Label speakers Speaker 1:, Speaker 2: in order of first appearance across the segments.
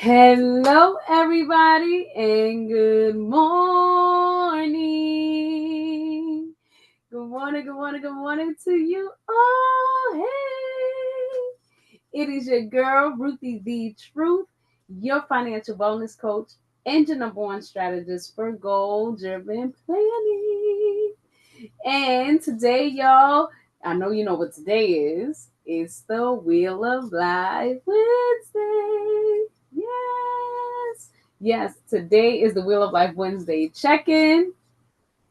Speaker 1: Hello, everybody, and good morning. Good morning, good morning, good morning to you all. Hey, it is your girl, Ruthie the Truth, your financial wellness coach, and your number one strategist for goal driven planning. And today, y'all, I know you know what today is. It's the Wheel of Life Wednesday. Yes. Yes, today is the Wheel of Life Wednesday check-in.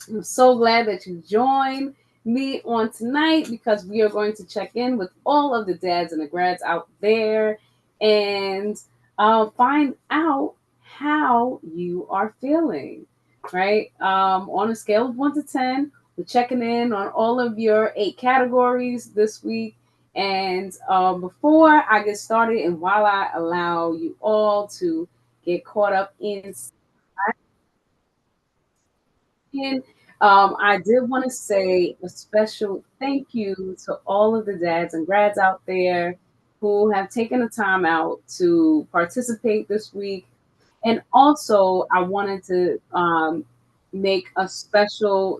Speaker 1: I'm so glad that you joined me on tonight because we are going to check in with all of the dads and the grads out there and find out how you are feeling, right? On a scale of 1 to 10, we're checking in on all of your 8 categories this week. And before I get started, and while I allow you all to get caught up I did want to say a special thank you to all of the dads and grads out there who have taken the time out to participate this week. And also, I wanted to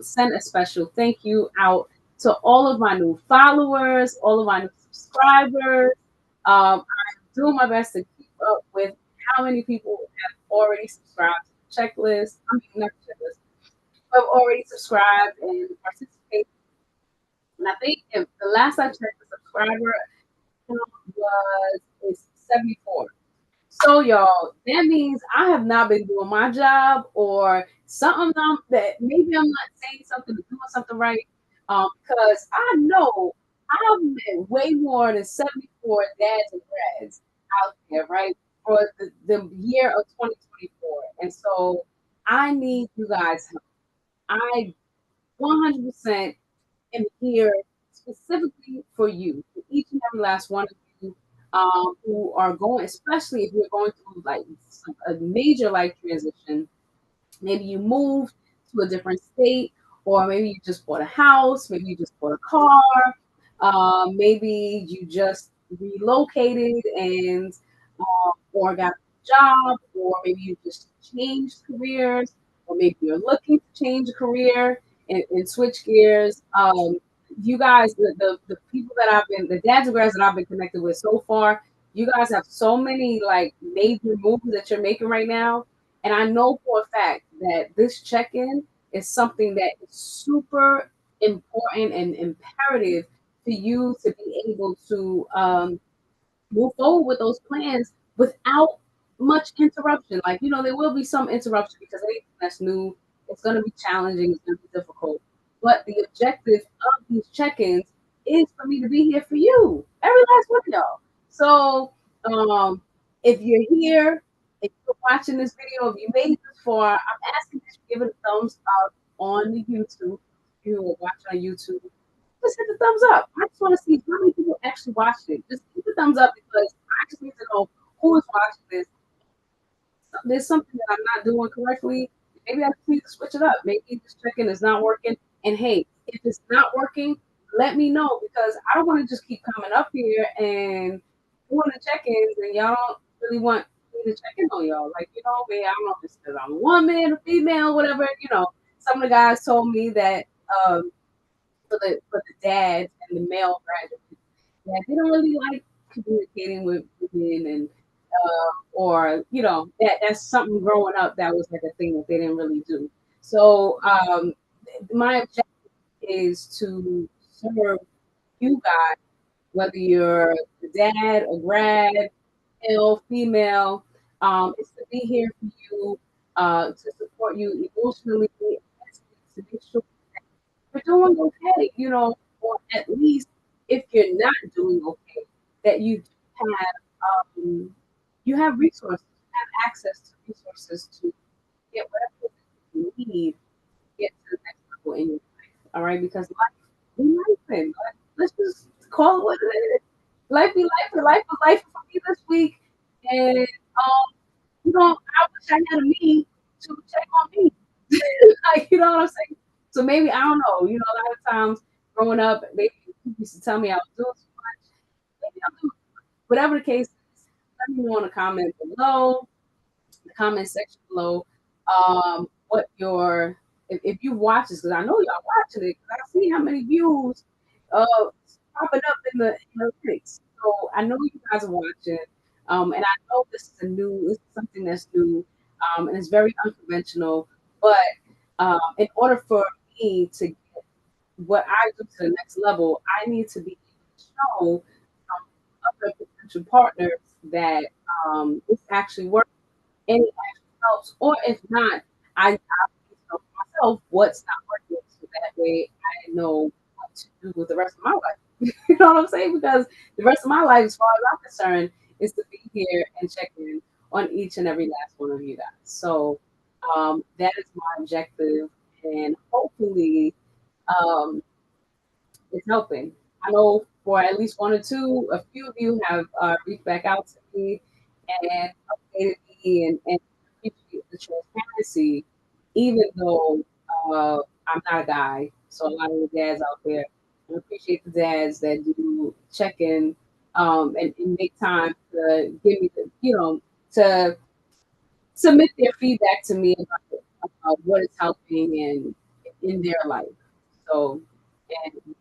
Speaker 1: send a special thank you out to all of my new followers, all of my new subscribers. I'm doing my best to keep up with how many people have already subscribed to the checklist. I mean, not the checklist, who have already subscribed and participated. And I think if the last I checked, the subscriber count was is 74. So y'all, that means I have not been doing my job or something that maybe I'm not saying something or doing something right. Because I know I've met way more than 74 dads and grads out there, right? For the year of 2024. And so I need you guys' help. I 100% am here specifically for you, for each and every last one of you who are going, especially if you're going through like a major life transition. Maybe you moved to a different state, or maybe you just bought a house, maybe you just bought a car, maybe you just relocated and or got a job, or maybe you just changed careers, or maybe you're looking to change a career and switch gears. You guys, the people that the dads and grads that I've been connected with so far, you guys have so many like major moves that you're making right now. And I know for a fact that this check in is something that is super important and imperative for you to be able to move forward with those plans without much interruption. Like, there will be some interruption because anything that's new, it's going to be challenging, it's going to be difficult. But the objective of these check ins is for me to be here for you, every last one of y'all. So, if you're here, if you're watching this video, if you made it this far, I'm asking that you give it a thumbs up on the YouTube. If you are watching on YouTube, just hit the thumbs up. I just want to see how many people actually watched it. Just hit the thumbs up because I just need to know who is watching this. There's something that I'm not doing correctly. Maybe I just need to switch it up. Maybe this check-in is not working. And hey, if it's not working, let me know because I don't want to just keep coming up here and doing the check-ins and y'all don't really want me to check in on y'all. Like, maybe I don't know if it's because I'm a woman or female, whatever. Some of the guys told me that for the dads and the male graduates that they don't really like communicating with women and or that's something growing up that was like a thing that they didn't really do. So my objective is to serve you guys, whether you're a dad, a grad, male, female, is to be here for you, to support you emotionally, to make sure you're doing okay, or at least if you're not doing okay, that you have resources, you have access to resources to get whatever you need to get to the next level in your life. All right, because life, let's just call it what it is. Life be life, and life was life for me this week, and I wish I had a me to check on me. Like, you know what I'm saying? So maybe I don't know. A lot of times growing up, maybe people used to tell me I was doing too much. Maybe I'm doing whatever the case is. let me know in the comment below, the comment section below, what your if you watch this, because I know y'all watching it, because I see how many views uh popping up in the links. So I know you guys are watching, and I know this is something that's new, and it's very unconventional. But in order for me to get what I do to the next level, I need to be able to show other potential partners that it's actually working and it actually helps. Or if not, I tell myself what's not working so that way I know what to do with the rest of my life. You know what I'm saying? Because the rest of my life, as far as I'm concerned, is to be here and check in on each and every last one of you guys. So that is my objective, and hopefully um, it's helping. I know for at least one or two, a few of you have reached back out to me and updated me and appreciate the transparency, even though I'm not a guy. So a lot of the dads out there, I appreciate the dads that do check in and make time to give me the, to submit their feedback to me about what is helping and in their life. So, and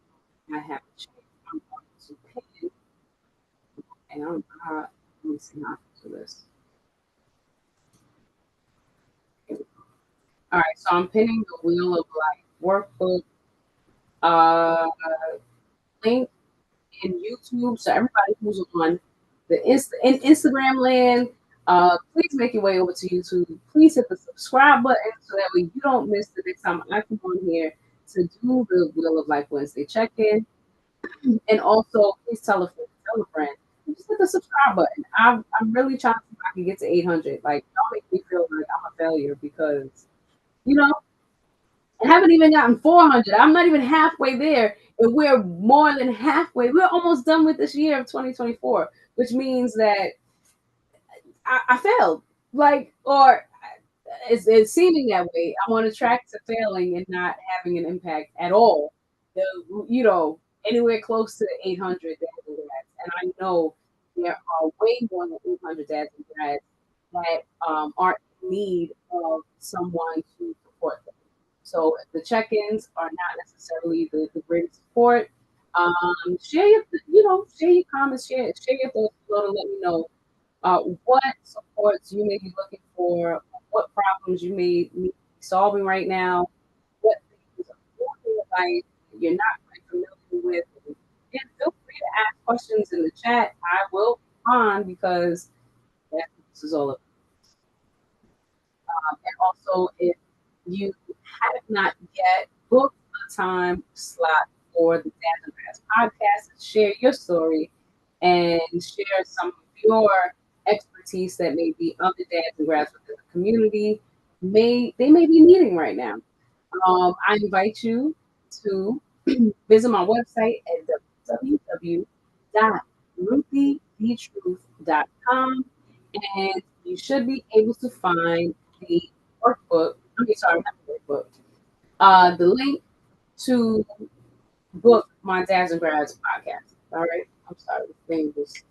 Speaker 1: I have a change. I'm going to pin, and let me see how I can do this. All right, so I'm pinning the Wheel of Life workbook uh, link in YouTube. So everybody who's on in Instagram land, please make your way over to YouTube. Please hit the subscribe button so that way you don't miss the next time I come on here to do the Wheel of Life Wednesday check-in. And also, please tell a friend. Just hit the subscribe button. I'm really trying to see if I can get to 800. Like, don't make me feel like I'm a failure because, you know, I haven't even gotten 400. I'm not even halfway there. And we're more than halfway. We're almost done with this year of 2024, which means that I failed. Like, or it's seeming that way. I'm on a track to failing and not having an impact at all. Anywhere close to 800 dads and grads. And I know there are way more than 800 dads and grads that are in need of someone to support them. So if the check-ins are not necessarily the greatest support, share your comments, share your thoughts below to let me know what supports you may be looking for, what problems you may be solving right now, what things are going in your life you're not quite familiar with. And yeah, feel free to ask questions in the chat. I will respond because that's what this is all about. And also, if you have not yet booked a time slot for the Dads and Grass podcast, share your story and share some of your expertise that maybe other dads and grads within the community may be needing right now. I invite you to visit my website at www.ruthiethetruth.com, and you should be able to find the workbook. Sorry, not the workbook. The link to book my Dads and Grads podcast. All right. I'm sorry, the thing just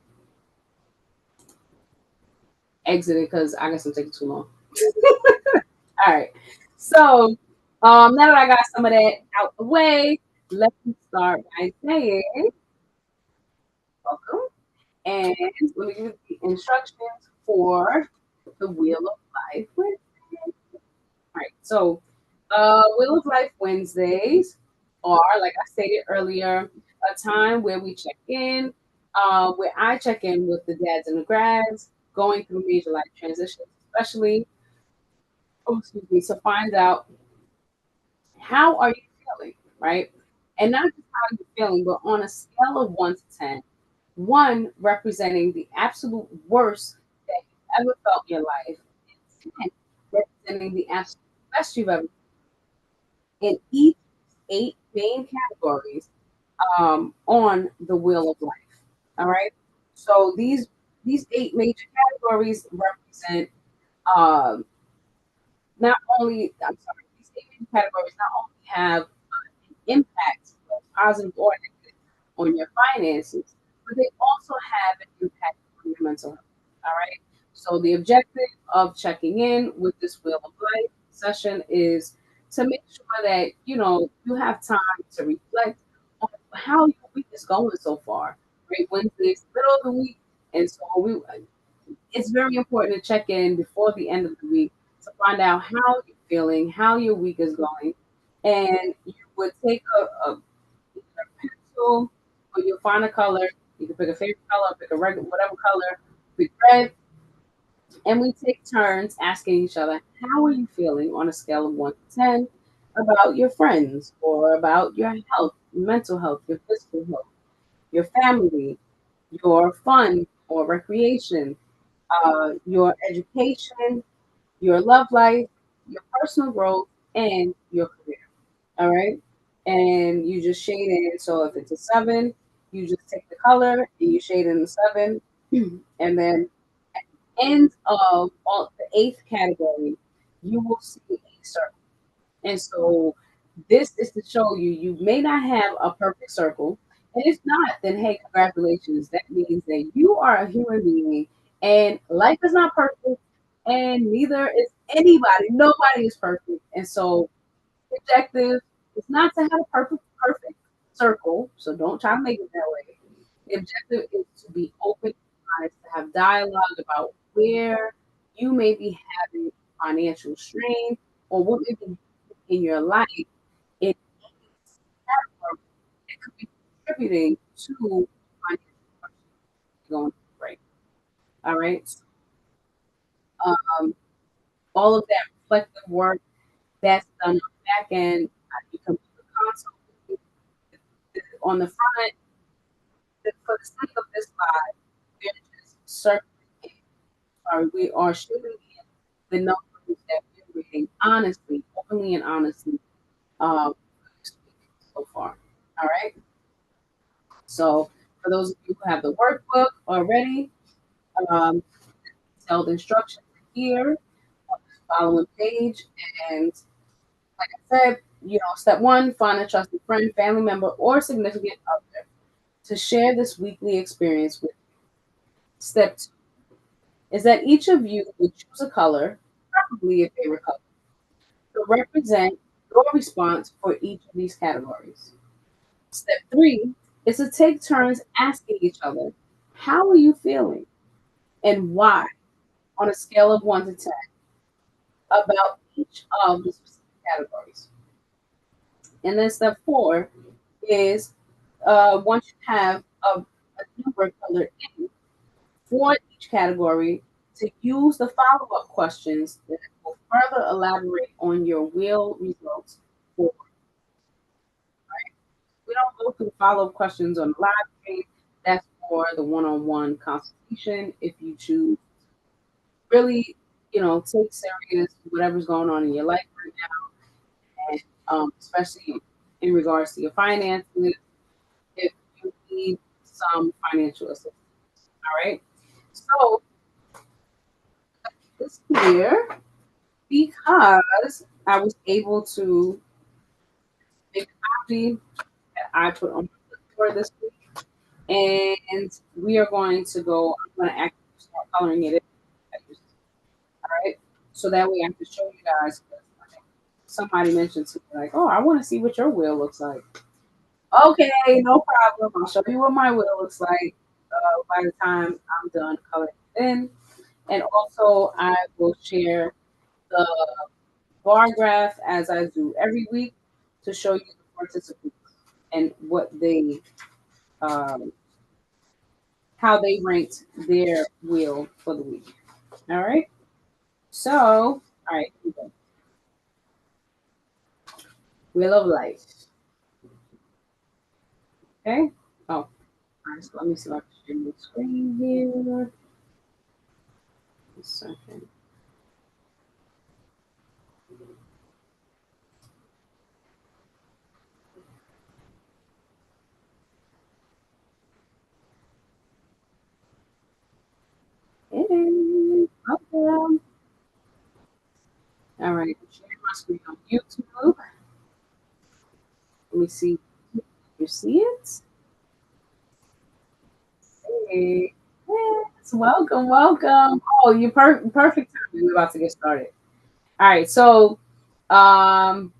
Speaker 1: exited because I guess I'm taking too long. All right. So now that I got some of that out the way, let me start by saying welcome. And let me give you the instructions for the Wheel of Life Wednesday. All right. So Wheel of Life Wednesdays are, like I stated earlier, a time where we check in, where I check in with the dads and the grads going through major life transitions, especially, to find out how are you feeling, right? And not just how you're feeling, but on a scale of 1 to 10, 1 representing the absolute worst that you've ever felt in your life, and 10 representing the absolute best you've ever. In each 8 main categories on the Wheel of Life. All right. So these 8 major categories represent um, not only I'm sorry, these 8 major categories not only have impact, positive or negative, on your finances, but they also have an impact on your mental health. All right. So the objective of checking in with this Wheel of Life session is to make sure that you have time to reflect on how your week is going so far. Right, Wednesday is the middle of the week, and so it's very important to check in before the end of the week to find out how you're feeling, how your week is going, and you would take either a pencil or you'll find a color. You can pick a favorite color, pick a regular whatever color, pick red, and we take turns asking each other, how are you feeling on a scale of 1 to 10 about your friends or about your health, mental health, your physical health, your family, your fun or recreation, your education, your love life, your personal growth, and your career. All right. And you just shade in. So if it's a 7, you just take the color and you shade in the 7. And then end of all the eighth category, you will see a circle. And so this is to show you may not have a perfect circle. And if not, then hey, congratulations. That means that you are a human being and life is not perfect and neither is anybody. Nobody is perfect. And so the objective is not to have a perfect circle. So don't try to make it that way. The objective is to be open, honest, to have dialogue about where you may be having financial strain or what may be in your life in category that could be contributing to financial going right. All right. Um, all of that reflective work that's done on the back end, you come to the console on the front. For the sake of this live, we're just circling. Sorry, we are shooting in the numbers that we're reading honestly, openly, and honestly so far. All right. So for those of you who have the workbook already, um, detailed instructions here on the following page. And like I said, step 1, find a trusted friend, family member, or significant other to share this weekly experience with. Step 2 is that each of you would choose a color, preferably a favorite color, to represent your response for each of these categories. Step 3 is to take turns asking each other, how are you feeling and why on a scale of 1 to 10 about each of the specific categories. And then step 4 is once you have a number colored in for each category, to use the follow up questions that will further elaborate on your wheel results for. We don't go through follow up questions on the live stream. That's for the one on one consultation. If you choose really, take serious whatever's going on in your life right now, and especially in regards to your finances, if you need some financial assistance. All right. So it's clear because I was able to make a copy that I put on my for this week. And we are going to go, I'm going to actually start coloring it in. All right. So that way I can show you guys. Somebody mentioned to me, like, oh, I want to see what your wheel looks like. Okay, no problem. I'll show you what my wheel looks like by the time I'm done coloring it in. And also, I will share the bar graph as I do every week to show you the participants and what um, how they ranked their wheel for the week. All right. So, all right, here we go. Wheel of Life. Okay. Oh, all right. So let me see if I can share my screen here. A second. Hey, welcome. All right. I'm sharing my screen on YouTube. Let me see. You see it? Hey. Yes. Welcome, welcome. Oh, you perfect time. We're about to get started. All right, so um,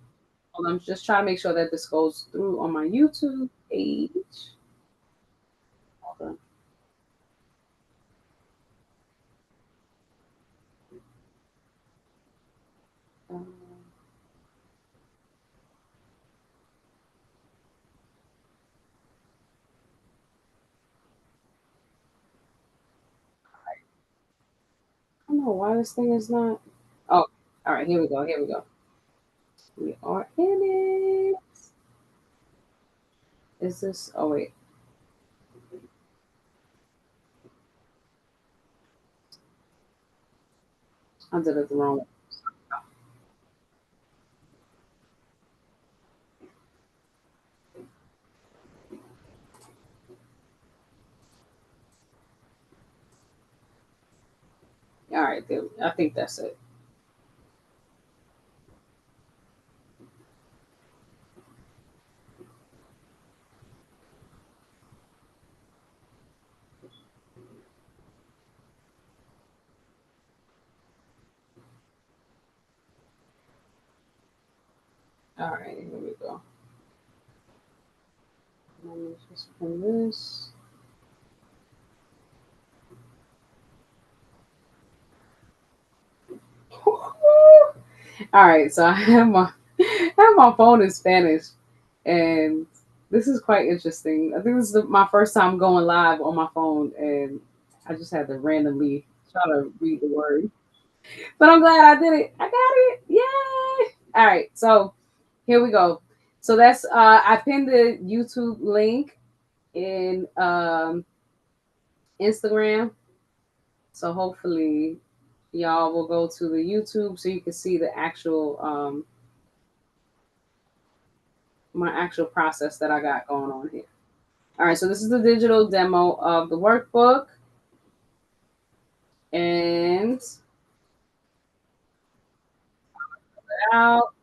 Speaker 1: hold on, I'm just trying to make sure that this goes through on my YouTube page. Hold on. Um, I don't know why this thing is not. Oh, all right, here we go. Here we go. We are in it. Is this? Oh wait, I did it the wrong way. All right, there, I think that's it. All right, here we go. Let me just put this. All right, so I have my phone in Spanish, and this is quite interesting. I think this is my first time going live on my phone, and I just had to randomly try to read the word. But I'm glad I did it. I got it. Yay! All right, so here we go. So that's I pinned the YouTube link in Instagram. So hopefully y'all will go to the YouTube so you can see the actual my actual process that I got going on here. All right, so this is the digital demo of the workbook, and out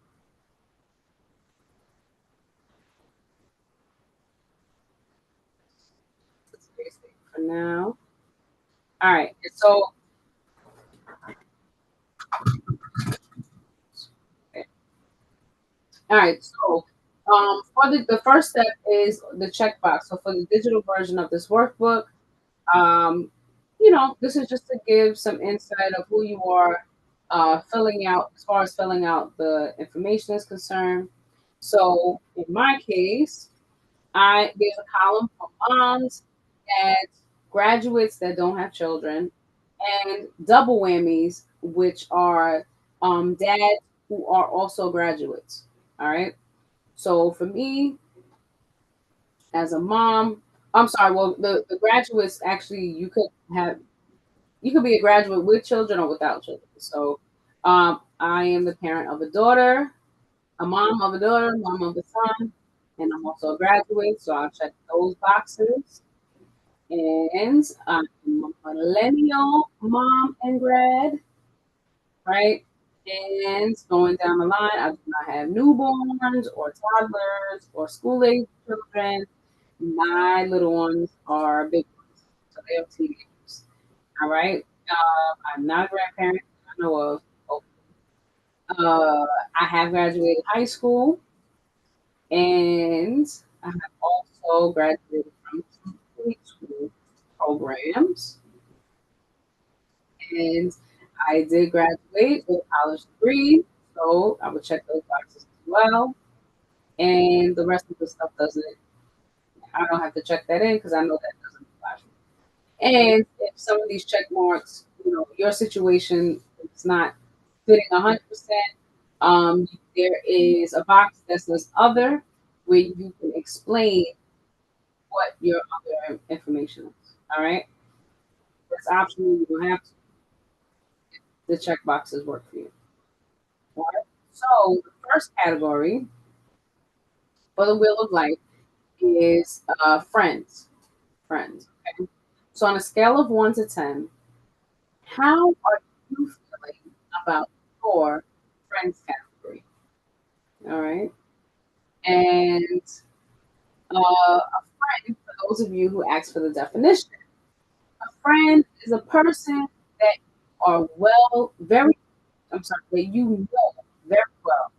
Speaker 1: for now. All right, so all right, so for the first step is the checkbox. So for the digital version of this workbook, um, this is just to give some insight of who you are, filling out as far as filling out the information is concerned. So in my case, I there's a column for moms, dads, graduates that don't have children, and double whammies, which are dads who are also graduates. All right. So for me, as a mom, I'm sorry. Well, the graduates actually you could be a graduate with children or without children. So I am the parent of a daughter, a mom of a daughter, mom of a son, and I'm also a graduate. So I'll check those boxes. And I'm a millennial mom and grad, right? And going down the line, I do not have newborns or toddlers or school age children. My little ones are big ones, so they're teenagers. All right. I'm not a grandparent I know of. Uh, I have graduated high school, and I have also graduated from two school programs. And I did graduate with a college degree, so I would check those boxes as well. And the rest of the stuff doesn't. I don't have to check that in because I know that doesn't apply. And if some of these check marks, your situation is not fitting 100%, there is a box that says other where you can explain what your other information is. All right. That's optional. You don't have to. The check boxes work for you. All right. So the first category for the wheel of life is friends. Friends. Okay. So on a scale of 1 to 10, how are you feeling about your friends category? All right. And a friend, for those of you who asked for the definition, A friend is a person that are well, very, I'm sorry, that you know very well,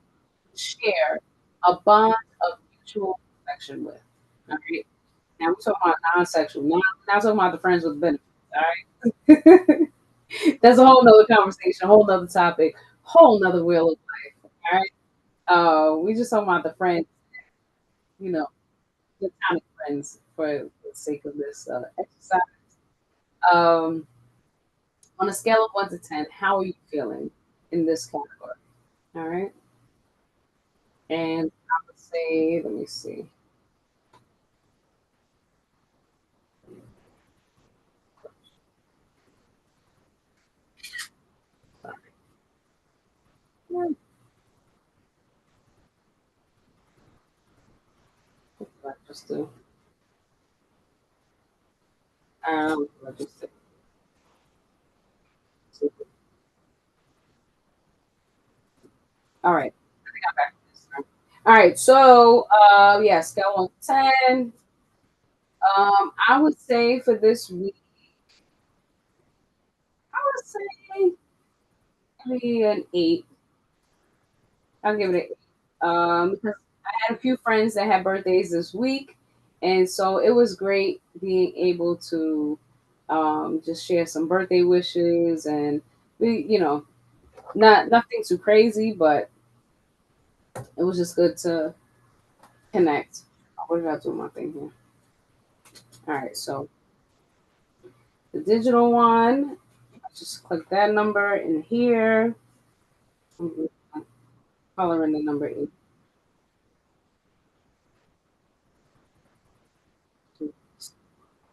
Speaker 1: share a bond of mutual affection with. All right. Now we're talking about non-sexual. Now talking about the friends with benefits. All right. That's a whole nother conversation, a whole nother topic, whole nother wheel of life. All right. We just talking about the friends, you know, platonic friends for the sake of this exercise. Um, on a scale of 1 to 10, how are you feeling in this category? All right. And I would say, let me see. Yeah, just do. Just do. All right. I think I'm back to this time. All right. So, yeah, scale 1 to 10. I would say for this week, I would say maybe an 8. I'll give it an 8. Because I had a few friends that had birthdays this week, and so it was great being able to just share some birthday wishes, and we, not nothing too crazy, but it was just good to connect. What did I do with my thing here? All right, so the digital one, just click that number in here. I'm coloring the number 8.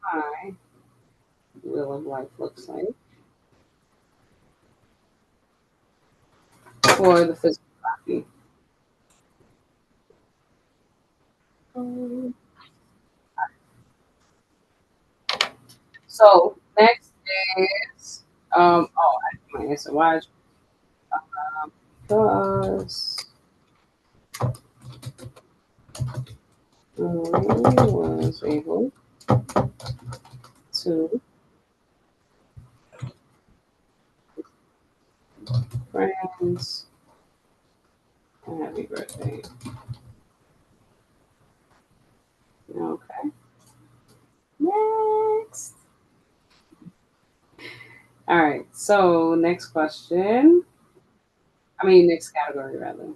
Speaker 1: Hi, Wheel of Life looks like for the physical copy. Um, So next is I have my answer. Why? Because I was able to friends a happy birthday. Okay. Next. All right. So next question. I mean next category rather.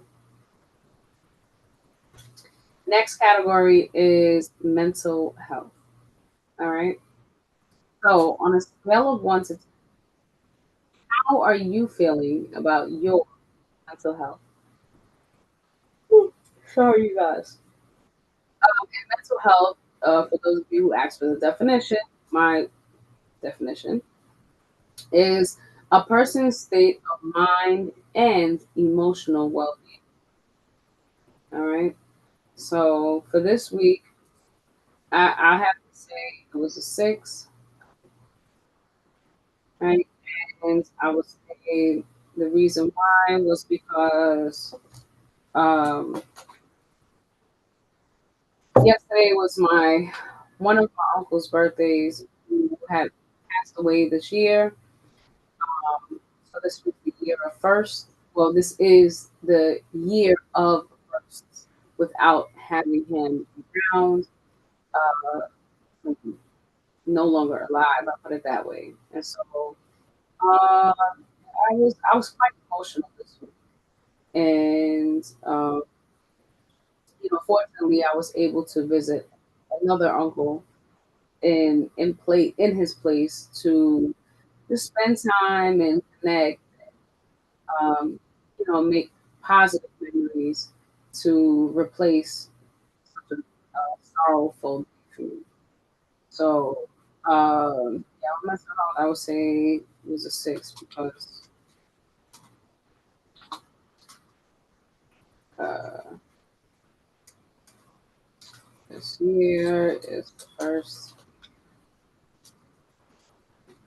Speaker 1: Next category is mental health. All right. So on a scale of 1 to 10, how are you feeling about your mental health? Sorry, you guys. Mental health, for those of you who asked for the definition, my definition is a person's state of mind and emotional well being. All right. So for this week, I have to say it was a 6, right? And I would say the reason why was because um, yesterday was my one of my uncle's birthdays who had passed away this year. So this was the year of first. Well, this is the year of firsts without having him around, no longer alive. I put it that way. And so I was quite emotional this week, and fortunately, I was able to visit another uncle in his place to just spend time and connect, um, make positive memories to replace such a sorrowful feeling. So, yeah, mental health, I would say it was a 6 because uh, this year is the first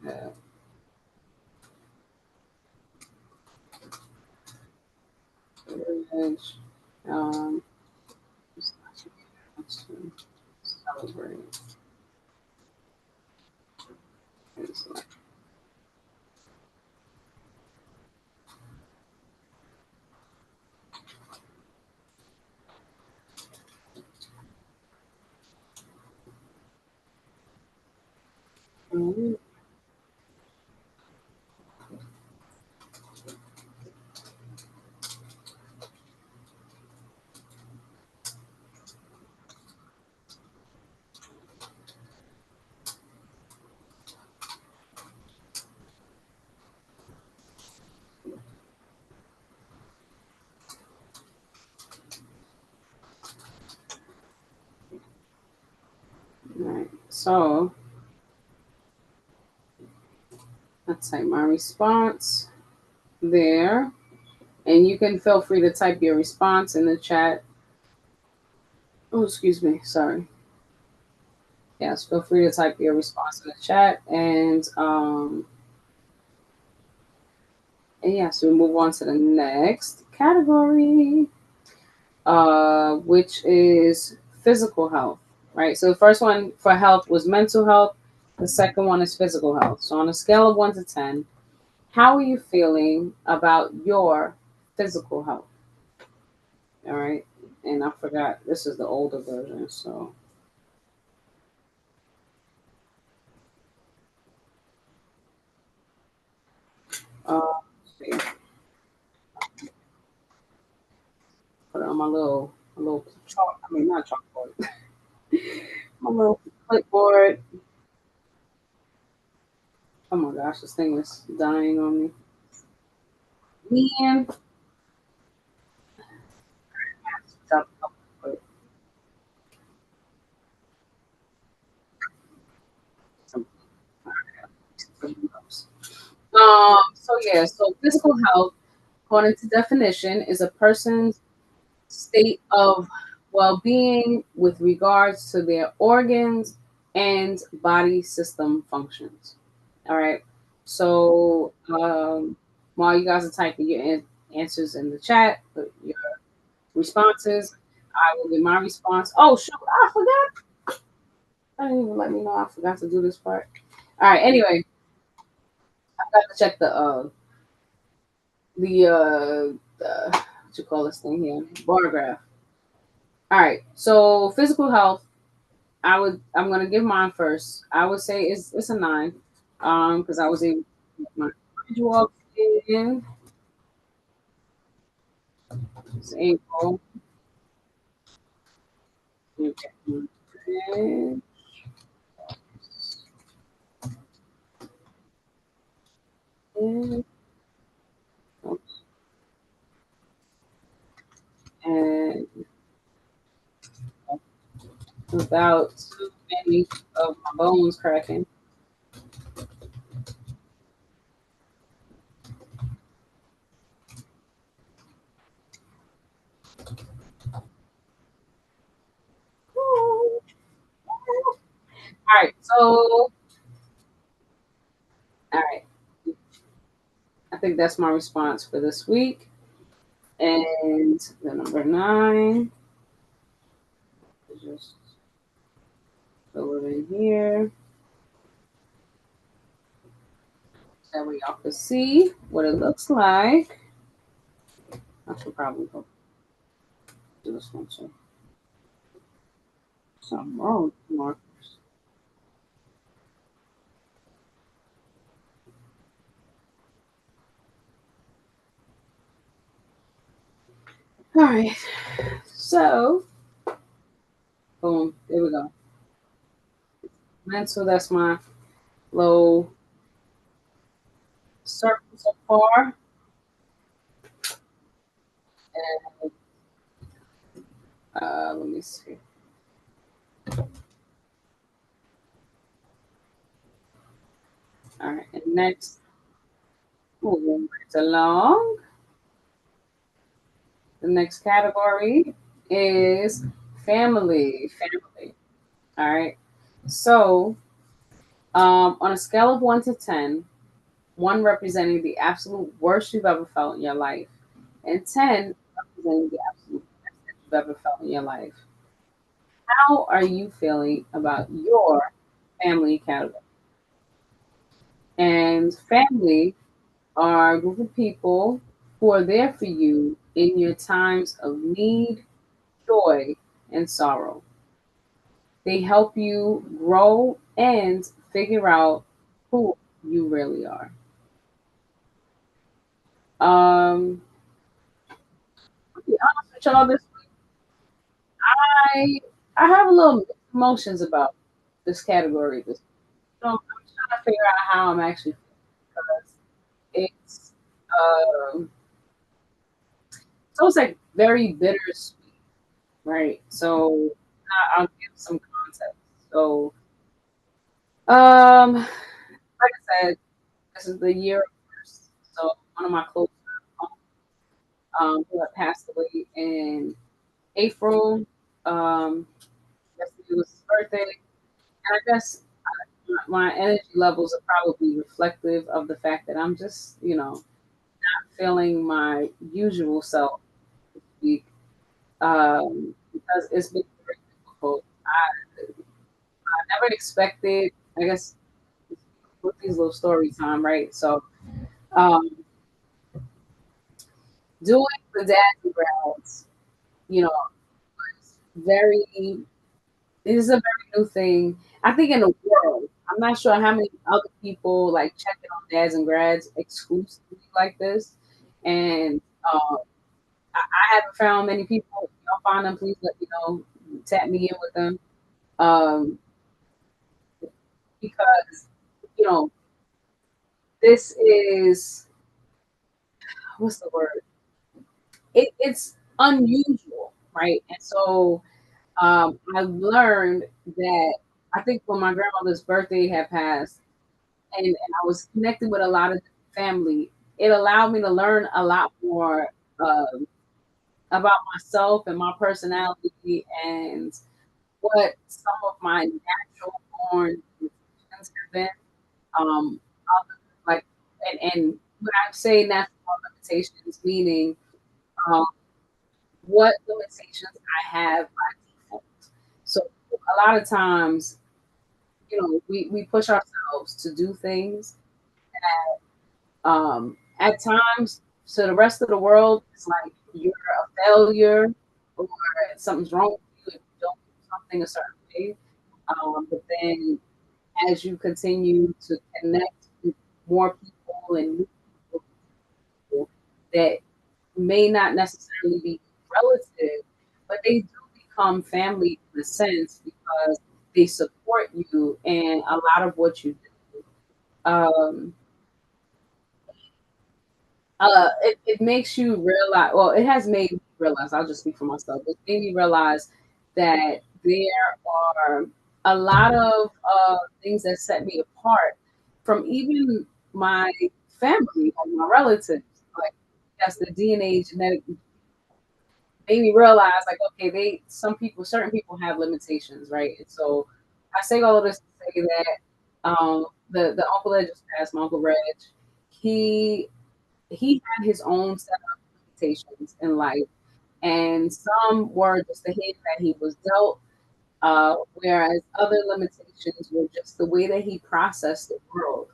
Speaker 1: uh, privilege um, to celebrate Mhm. Right. So that's like my response there. And you can feel free to type your response in the chat. Oh, excuse me. Sorry. Yes, feel free to type your response in the chat. And yeah, so we move on to the next category, which is physical health, right? So the first one for health was mental health. The second one is physical health. So on a scale of 1 to 10, how are you feeling about your physical health? All right. And I forgot this is the older version. So see, put it on my little chalk. I mean, not chalkboard. My little clipboard. Oh my gosh, this thing is dying on me. Man, stop. So yeah, so physical health, according to definition, is a person's state of well-being with regards to their organs and body system functions. All right. So while you guys are typing your answers in the chat, your responses, I will give my response. Oh shoot, I forgot. I didn't even let me know I forgot to do this part. All right. Anyway, I got to check the what you call this thing here bar graph. All right. So physical health. I'm gonna give mine first. I would say it's a 9. Because I was able to get my walk in. It's April. Okay. And without too many of my bones cracking. All right, so all right, I think that's my response for this week. And the number 9, just fill it in here. That way y'all can see what it looks like. I should probably go do this one too. Something wrong with the markers. All right, so boom, there we go. Mental, that's my low circle so far. And let me see. All right, and next, moving right along, the next category is family. Family. All right. So, on a scale of 1 to 10, one representing the absolute worst you've ever felt in your life, and 10 representing the absolute best that you've ever felt in your life. How are you feeling about your family category? And family are a group of people who are there for you in your times of need, joy, and sorrow. They help you grow and figure out who you really are. Um, to be honest with y'all, this I I have a little mixed emotions about this category. This, so I'm trying to figure out how I'm actually feeling because it's um, so it's like very bittersweet, right? So I'll give some context. So like I said, this is the year of first. So one of my close friends, who had passed away in April. Um, yesterday was his birthday, and I guess my energy levels are probably reflective of the fact that I'm just, not feeling my usual self this week, because it's been very difficult. I never expected, I guess, with these little story time, right? So, um, doing the dads and grads, you know, was very, this is a very new thing. I think in the world, I'm not sure how many other people like checking on dads and grads exclusively like this. And I haven't found many people. If y'all find them, please let me know. Tap me in with them. Um, because, you know, this is, what's the word? It's unusual, right? And so I've learned that I think when my grandmother's birthday had passed, and I was connected with a lot of family, it allowed me to learn a lot more about myself and my personality and what some of my natural born limitations have been. Like, and when I say natural born limitations, meaning um, what limitations I have by default. So a lot of times, we push ourselves to do things. At times, to the rest of the world, it's like you're a failure or something's wrong with you if you don't do something a certain way. But then as you continue to connect with more people and new people that may not necessarily be relative, but they do become family in a sense because they support you in a lot of what you do. Um, it makes you realize, well, it has made me realize, I'll just speak for myself, it made me realize that there are a lot of things that set me apart from even my family, like my relatives. Like, yes, the DNA genetic made me realize, like, okay, certain people have limitations, right? And so I say all of this to say that the uncle that just passed, my uncle Reg, he he had his own set of limitations in life, and some were just the hand that he was dealt, whereas other limitations were just the way that he processed the world.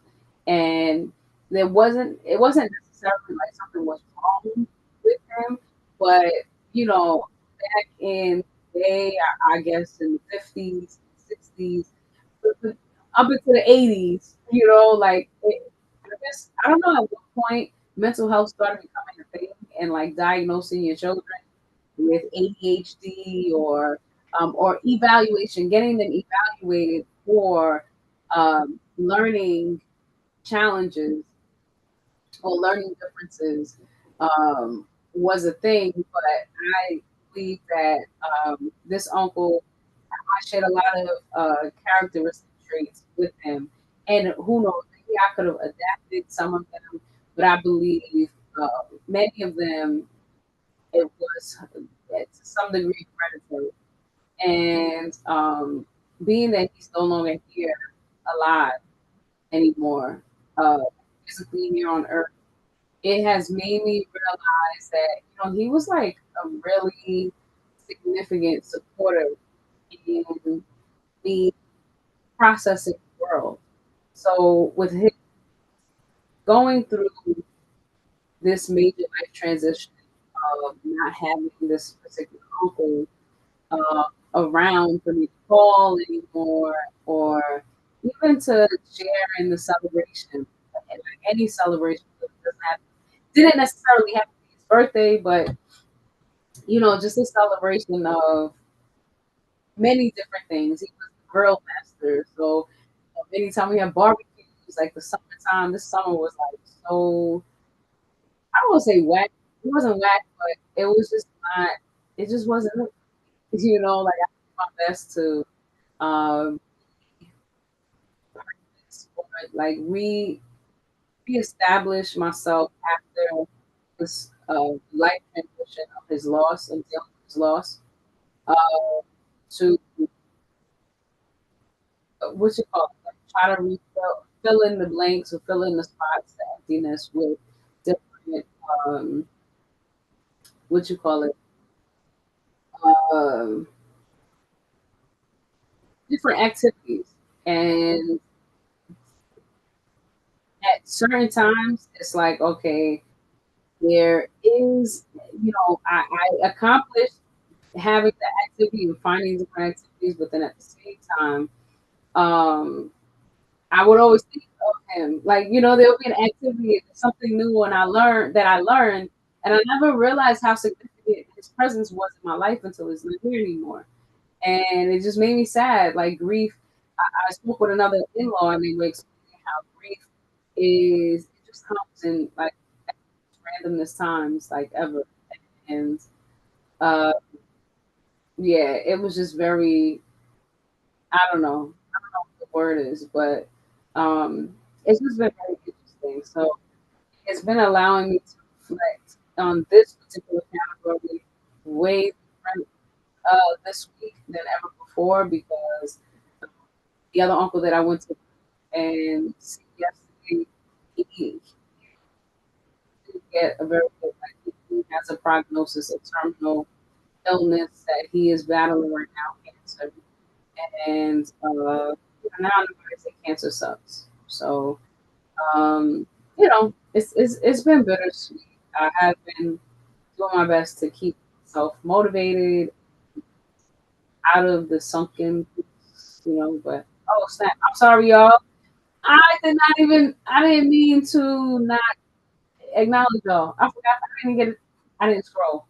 Speaker 1: And it wasn't necessarily like something was wrong with him, but back in the day, I guess in the 50s, 60s, up into the 80s, I guess, I don't know at what point mental health started becoming a thing and like diagnosing your children with ADHD or evaluation, getting them evaluated for learning challenges or learning differences was a thing. But I believe that this uncle, I shared a lot of characteristic traits with him, and who knows, maybe I could have adapted some of them, but I believe many of them it was to some degree hereditary. And being that he's no longer here alive anymore, uh, physically here on Earth, it has made me realize that he was like a really significant supporter in me processing the world. So with him going through this major life transition of not having this particular uncle uh, around for me to call anymore, or even to share in the celebration, like any celebration, it doesn't have, didn't necessarily have to be his birthday, but just a celebration of many different things. He was the grill master, so anytime we had barbecues, like the summertime, this summer was like so. I don't want to say whack. It wasn't whack, but it was just not. It just wasn't. Like I did my best to um, like reestablish myself after this life transition of his loss and dealing with his loss. Uh, to what you call it, like try to fill in the blanks or fill in the spots, the emptiness with different what you call it, um, different activities. And at certain times, it's like okay, there is, I accomplished having the activity and finding different activities, but then at the same time, um, I would always think of him. Like, there'll be an activity, something new, and I learned, and I never realized how significant his presence was in my life until he's not here anymore. And it just made me sad. Like grief. I spoke with another in-law, and they were explaining how grief is. It just comes in like randomness times, like ever. And uh, yeah, it was just very. I don't know. I don't know what the word is, but it's just been very interesting. So it's been allowing me to reflect on this particular category way different this week than ever before because the other uncle that I went to and see yesterday, he did get a very good, like, he has a prognosis, a terminal illness that he is battling right now, cancer. And now I know I say cancer sucks. So it's been bittersweet. I have been doing my best to keep myself motivated out of the sunken, but oh snap. I'm sorry, y'all. I didn't mean to not acknowledge y'all. I forgot I didn't get it. I didn't scroll.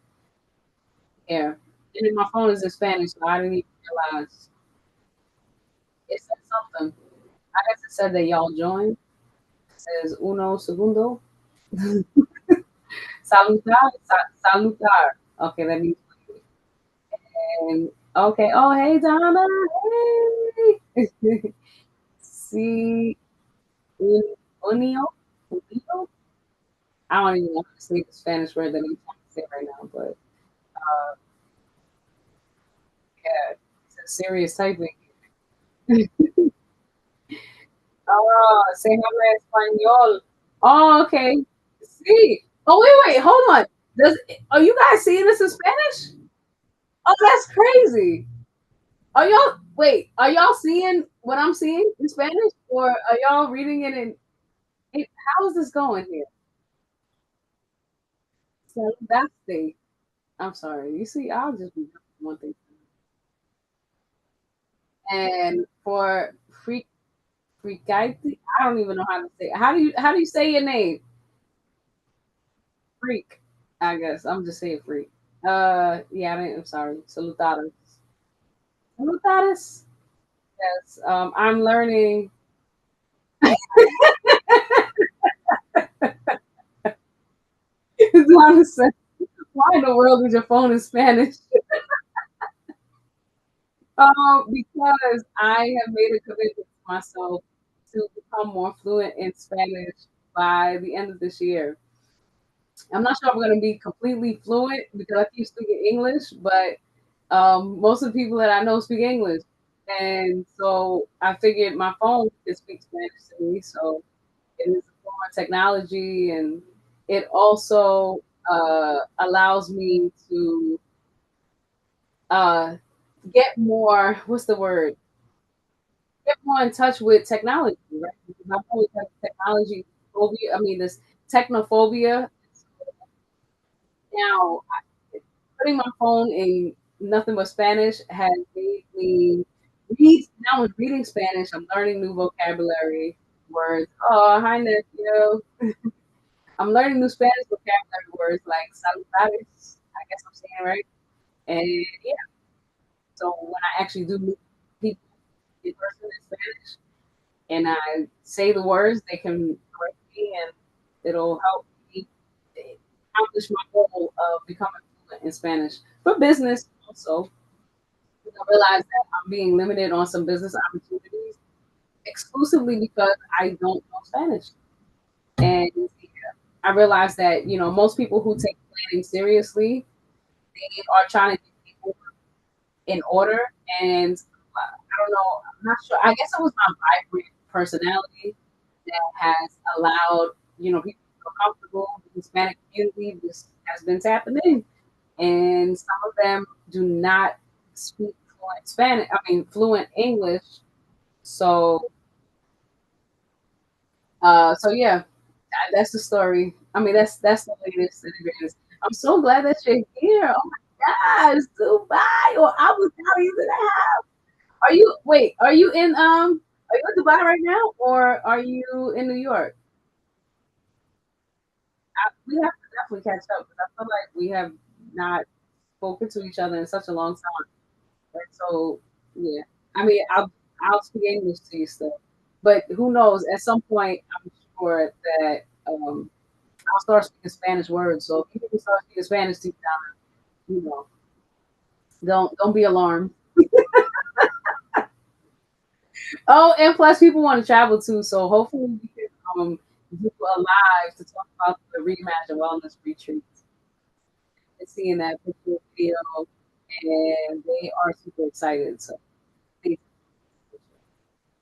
Speaker 1: Yeah. And then my phone is in Spanish, so I didn't even realize it said something. I guess it said that y'all joined. It says uno segundo. Salutar, salutar. Okay, that means and okay. Oh, hey, Donna. Hey. See, unio, unio. I don't even know how to say the Spanish word that I'm trying to say right now, but yeah, it's a serious typing. Oh, se habla español. Oh, okay. See. Oh, wait. Hold on. Are you guys seeing this in Spanish? Oh, that's crazy. Are y'all seeing what I'm seeing in Spanish? Or are y'all reading it how is this going here? So that's the, I'm sorry. You see, I'll just be one thing. And for freakite, I don't even know how to say it. How do you say your name? Freak. I guess. I'm just saying freak. Yeah, I'm sorry. Salutadas. Salutadas? Yes. I'm learning. Donna said, why in the world is your phone in Spanish? Because I have made a commitment to myself to become more fluent in Spanish by the end of this year. I'm not sure I'm going to be completely fluent because I keep speaking English, but most of the people that I know speak English. And so I figured my phone can speak Spanish to me. So it is a form of technology and it also allows me to uh, get more, what's the word? Get more in touch with technology, right? Because I've always had technology phobia. I mean, this technophobia. Now, putting my phone in nothing but Spanish has made me now with reading Spanish, I'm learning new vocabulary words. Oh, hi nephew. I'm learning new Spanish vocabulary words like salutares. I guess I'm saying it right. And yeah, so when I actually do meet people in person in Spanish and I say the words, they can correct me and it'll help me accomplish my goal of becoming fluent in Spanish for business also. I realize that I'm being limited on some business opportunities exclusively because I don't know Spanish. And I realize that, most people who take planning seriously, they are trying to get people in order. And I don't know, I'm not sure. I guess it was my vibrant personality that has allowed, people to feel comfortable. The Hispanic community just has been tapping in. And some of them do not speak fluent Spanish, fluent English. So, so yeah, that's the story. That's the latest and greatest. I'm so glad that you're here. Oh my gosh, Dubai or Abu Dhabi is in the house. Are you in are you in Dubai right now or are you in New York? We have to definitely catch up because I feel like we have not spoken to each other in such a long time. Right? So yeah, I'll speak English to you still, but who knows? At some point, I'm sure that I'll start speaking Spanish words. So if you can start speaking Spanish deep down, you know, don't be alarmed. Oh, and plus people want to travel too, so hopefully we can do a live to talk about the Reimagine Wellness retreat and seeing that picture video, and they are super excited. So,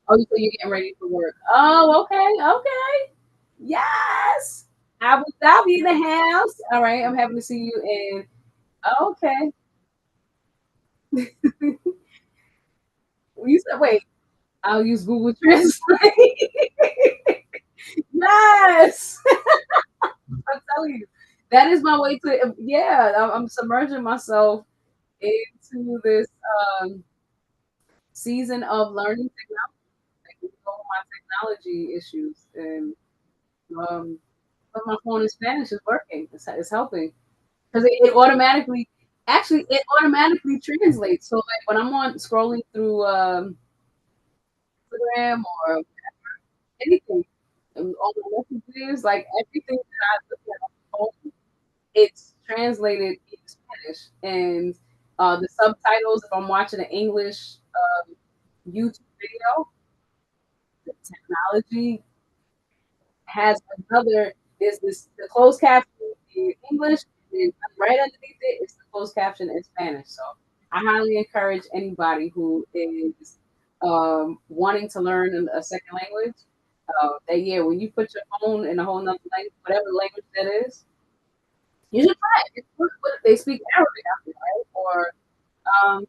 Speaker 1: oh, so you're getting ready for work? Oh, okay, okay, yes. Abu Dhabi in the house. All right, I'm happy to see you. And okay, you said wait. I'll use Google Translate. Yes, I'm telling you, that is my way to. Yeah, I'm submerging myself into this season of learning technology, like, all my technology issues, and um, but my phone in Spanish is working. It's helping because it automatically, actually, it automatically translates. So like when I'm on scrolling through Instagram or anything, all the messages, like everything that I look at on the phone, it's translated in Spanish. And the subtitles, if I'm watching an English YouTube video, the technology has another, there's this, the closed caption in English, and right underneath it is the closed caption in Spanish. So I highly encourage anybody who is wanting to learn a second language. That yeah, when you put your phone in a whole nother language, whatever language that is, you should try it. They speak Arabic out there, right? Or um,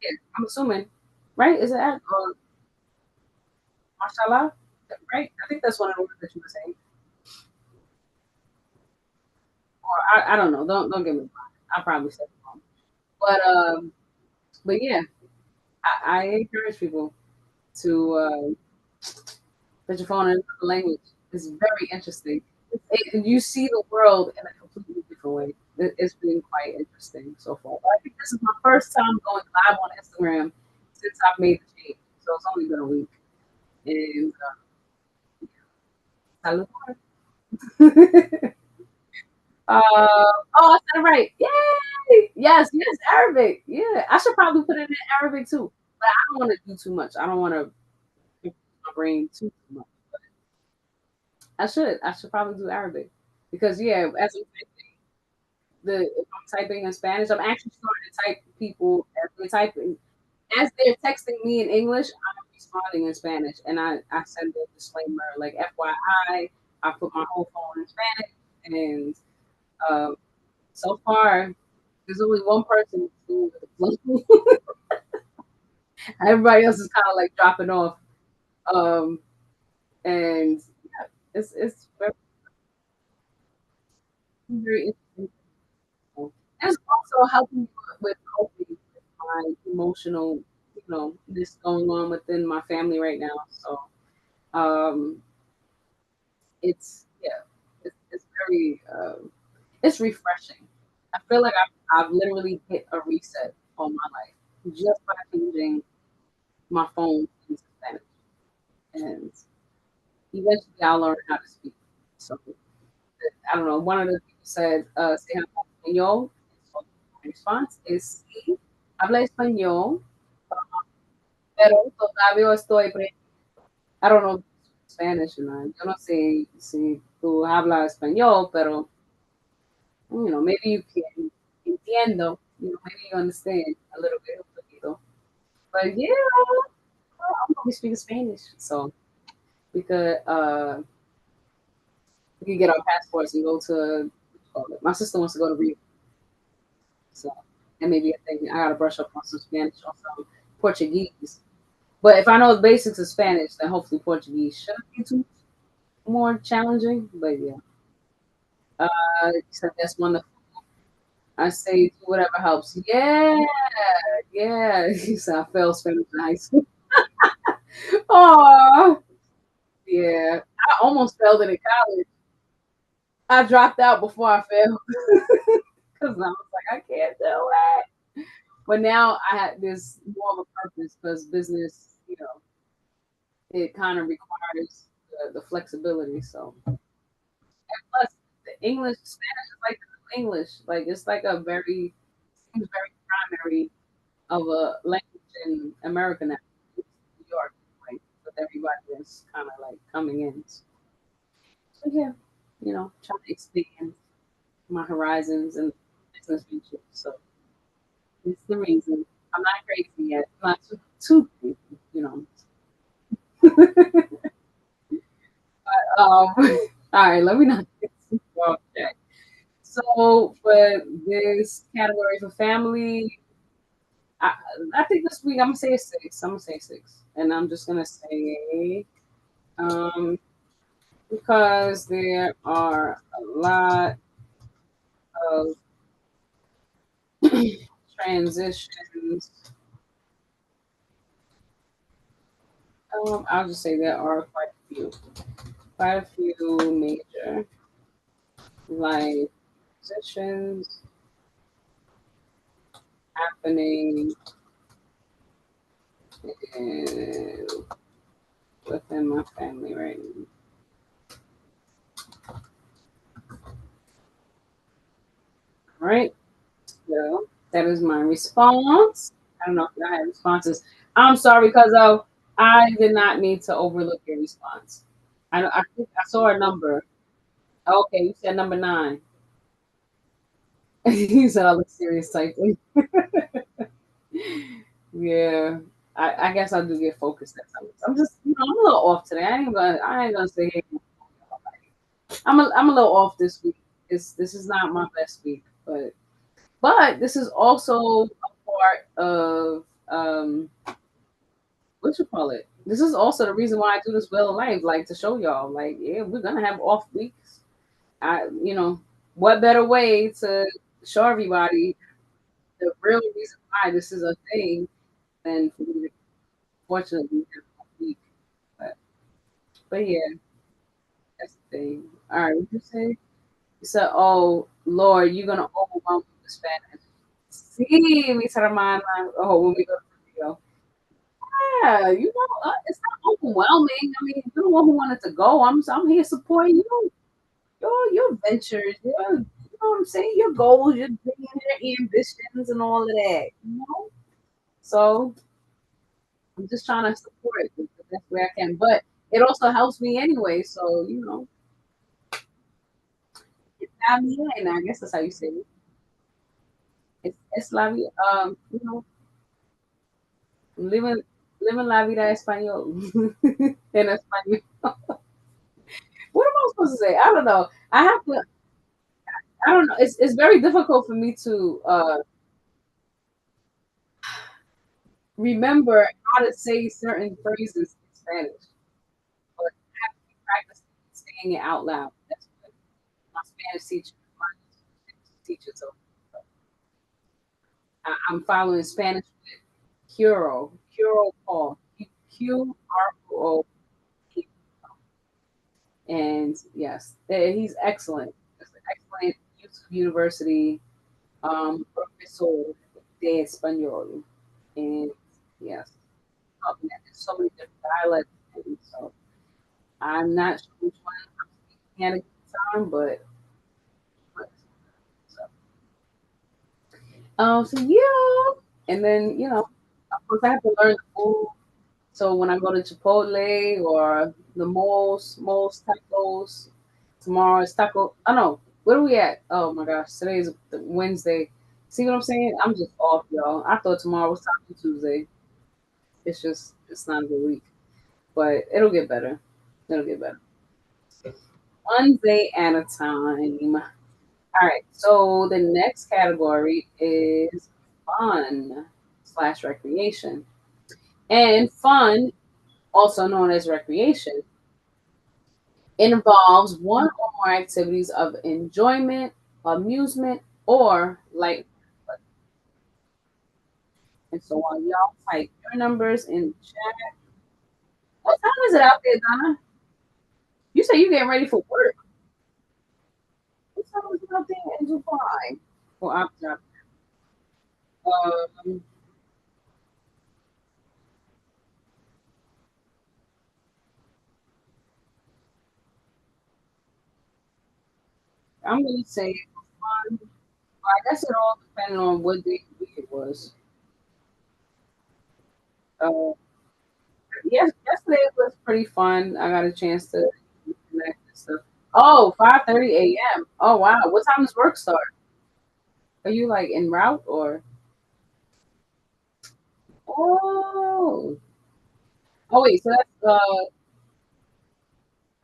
Speaker 1: yeah, I'm assuming, right? Is it Arabic or mashallah? Right? I think that's one of the words that you were saying. Or I don't know. Don't get me wrong. I probably said it wrong. But yeah, I encourage people to put your phone in another language. It's very interesting. You see the world in a completely different way. It's been quite interesting so far. But I think this is my first time going live on Instagram since I've made the change. So it's only been a week. And salud. Oh, I said it right. Yay! Yes, yes, Arabic. Yeah, I should probably put it in Arabic too. But I don't want to do too much. I don't want to my brain too much. I should. I should probably do Arabic because yeah, as I'm typing, if I'm typing in Spanish, I'm actually starting to type people as they're typing. As they're texting me in English, I'm responding in Spanish, and I send a disclaimer like FYI. I put my whole phone in Spanish, and um, so far there's only one person who's with the flow. Everybody else is kind of like dropping off, um, and yeah, it's very, very interesting. And it's also helping me with coping with my emotional. this going on within my family right now. So um, yeah, it's very it's refreshing. I feel like I've literally hit a reset on my life just by changing my phone into Spanish, and eventually I'll learn how to speak. So I don't know. One of the people said, "Se habla español." So my response is, "Sí, habla español, pero todavía estoy aprendiendo." I don't know Spanish or not. Yo no sé si tú hablas español, pero maybe you can entiendo. Maybe you understand a little bit, un poquito. But yeah, I'm gonna be speaking Spanish, so we could get our passports and go to my sister wants to go to Rio, so and maybe I think I gotta brush up on some Spanish or some Portuguese. But if I know the basics of Spanish, then hopefully Portuguese shouldn't be too more challenging. But yeah, so that's one. I say whatever helps. Yeah, yeah. So I failed Spanish in high school. Oh, yeah. I almost failed it in college. I dropped out before I failed because I was like, I can't do it. But now I had this more of a purpose because business, it kind of requires the flexibility. So, and plus, the English, Spanish is like the English. Like it's like a very, seems very primary of a language in America now. It's New York, like with everybody that's kind of like coming in. So yeah, trying to expand my horizons and business ventures. So it's the reason. I'm not crazy yet. I'm not too crazy, you know. All right, let me not get too far off track. So for this category for family, I, I think this week I'm gonna say a six. I'm gonna say six, and I'm just gonna say um, because there are a lot of transitions. I'll just say there are quite a few major life transitions happening in, within my family right now. All right, so that is my response. I don't know if I have responses. I'm sorry because I did not mean to overlook your response. I think I saw a number. Okay, you said number nine. You said I look serious typing. Yeah, I guess I do get focused at times. I'm just, I'm a little off today. I ain't gonna say, hey, I'm a little off this week. This is not my best week, but this is also a part of what you call it. This is also the reason why I do this Wheel of Life, like to show y'all, like, yeah, we're gonna have off weeks. What better way to show everybody the real reason why this is a thing than for me to fortunately have an off week. But, but yeah, that's the thing. All right, what you say? You said, "Oh Lord, you're gonna overwhelm me with Spanish." Sí, mis hermanas. Oh, when we go to Rio. Yeah, it's not overwhelming. I mean, you're the one who wanted to go. I'm here supporting you. Your ventures, what I'm saying? Your goals, your dreams, your ambitions, and all of that. So I'm just trying to support it the best way I can. But it also helps me anyway. So it's la vida, and I guess that's how you say it. It's la vida. Living living la vida español in español. What am I supposed to say? I don't know. I have to. I don't know. It's very difficult for me to remember how to say certain phrases in Spanish, but I have to be practicing saying it out loud. That's what my Spanish teacher told me. I'm following Spanish with Curo. Curo Paul. Qro. And yes, he's excellent. He's an excellent YouTube University professor de español. And yes, there's so many different dialects. And so I'm not sure which one I'm speaking at a given time, but so, so yeah. And then, of course, I have to learn the food. So when I go to Chipotle or the Moles Tacos, tomorrow is taco. Oh no, where are we at? Oh my gosh, today is Wednesday. See what I'm saying? I'm just off, y'all. I thought tomorrow was Taco Tuesday. It's not a good week, but it'll get better. It'll get better. One day at a time. All right. So the next category is fun slash recreation, and fun, also known as recreation, involves one or more activities of enjoyment, amusement, or light. And so while y'all type your numbers in chat, what time is it out there, Donna? You say you getting ready for work. What time is it out there in July? Well, um, I'm gonna say fun. I guess it all depended on what day of the week it was. Uh, yes, yesterday was pretty fun. I got a chance to connect and stuff. Oh, 5:30 a.m. Oh wow. What time does work start? Are you like en route or? Oh. Oh wait, so that's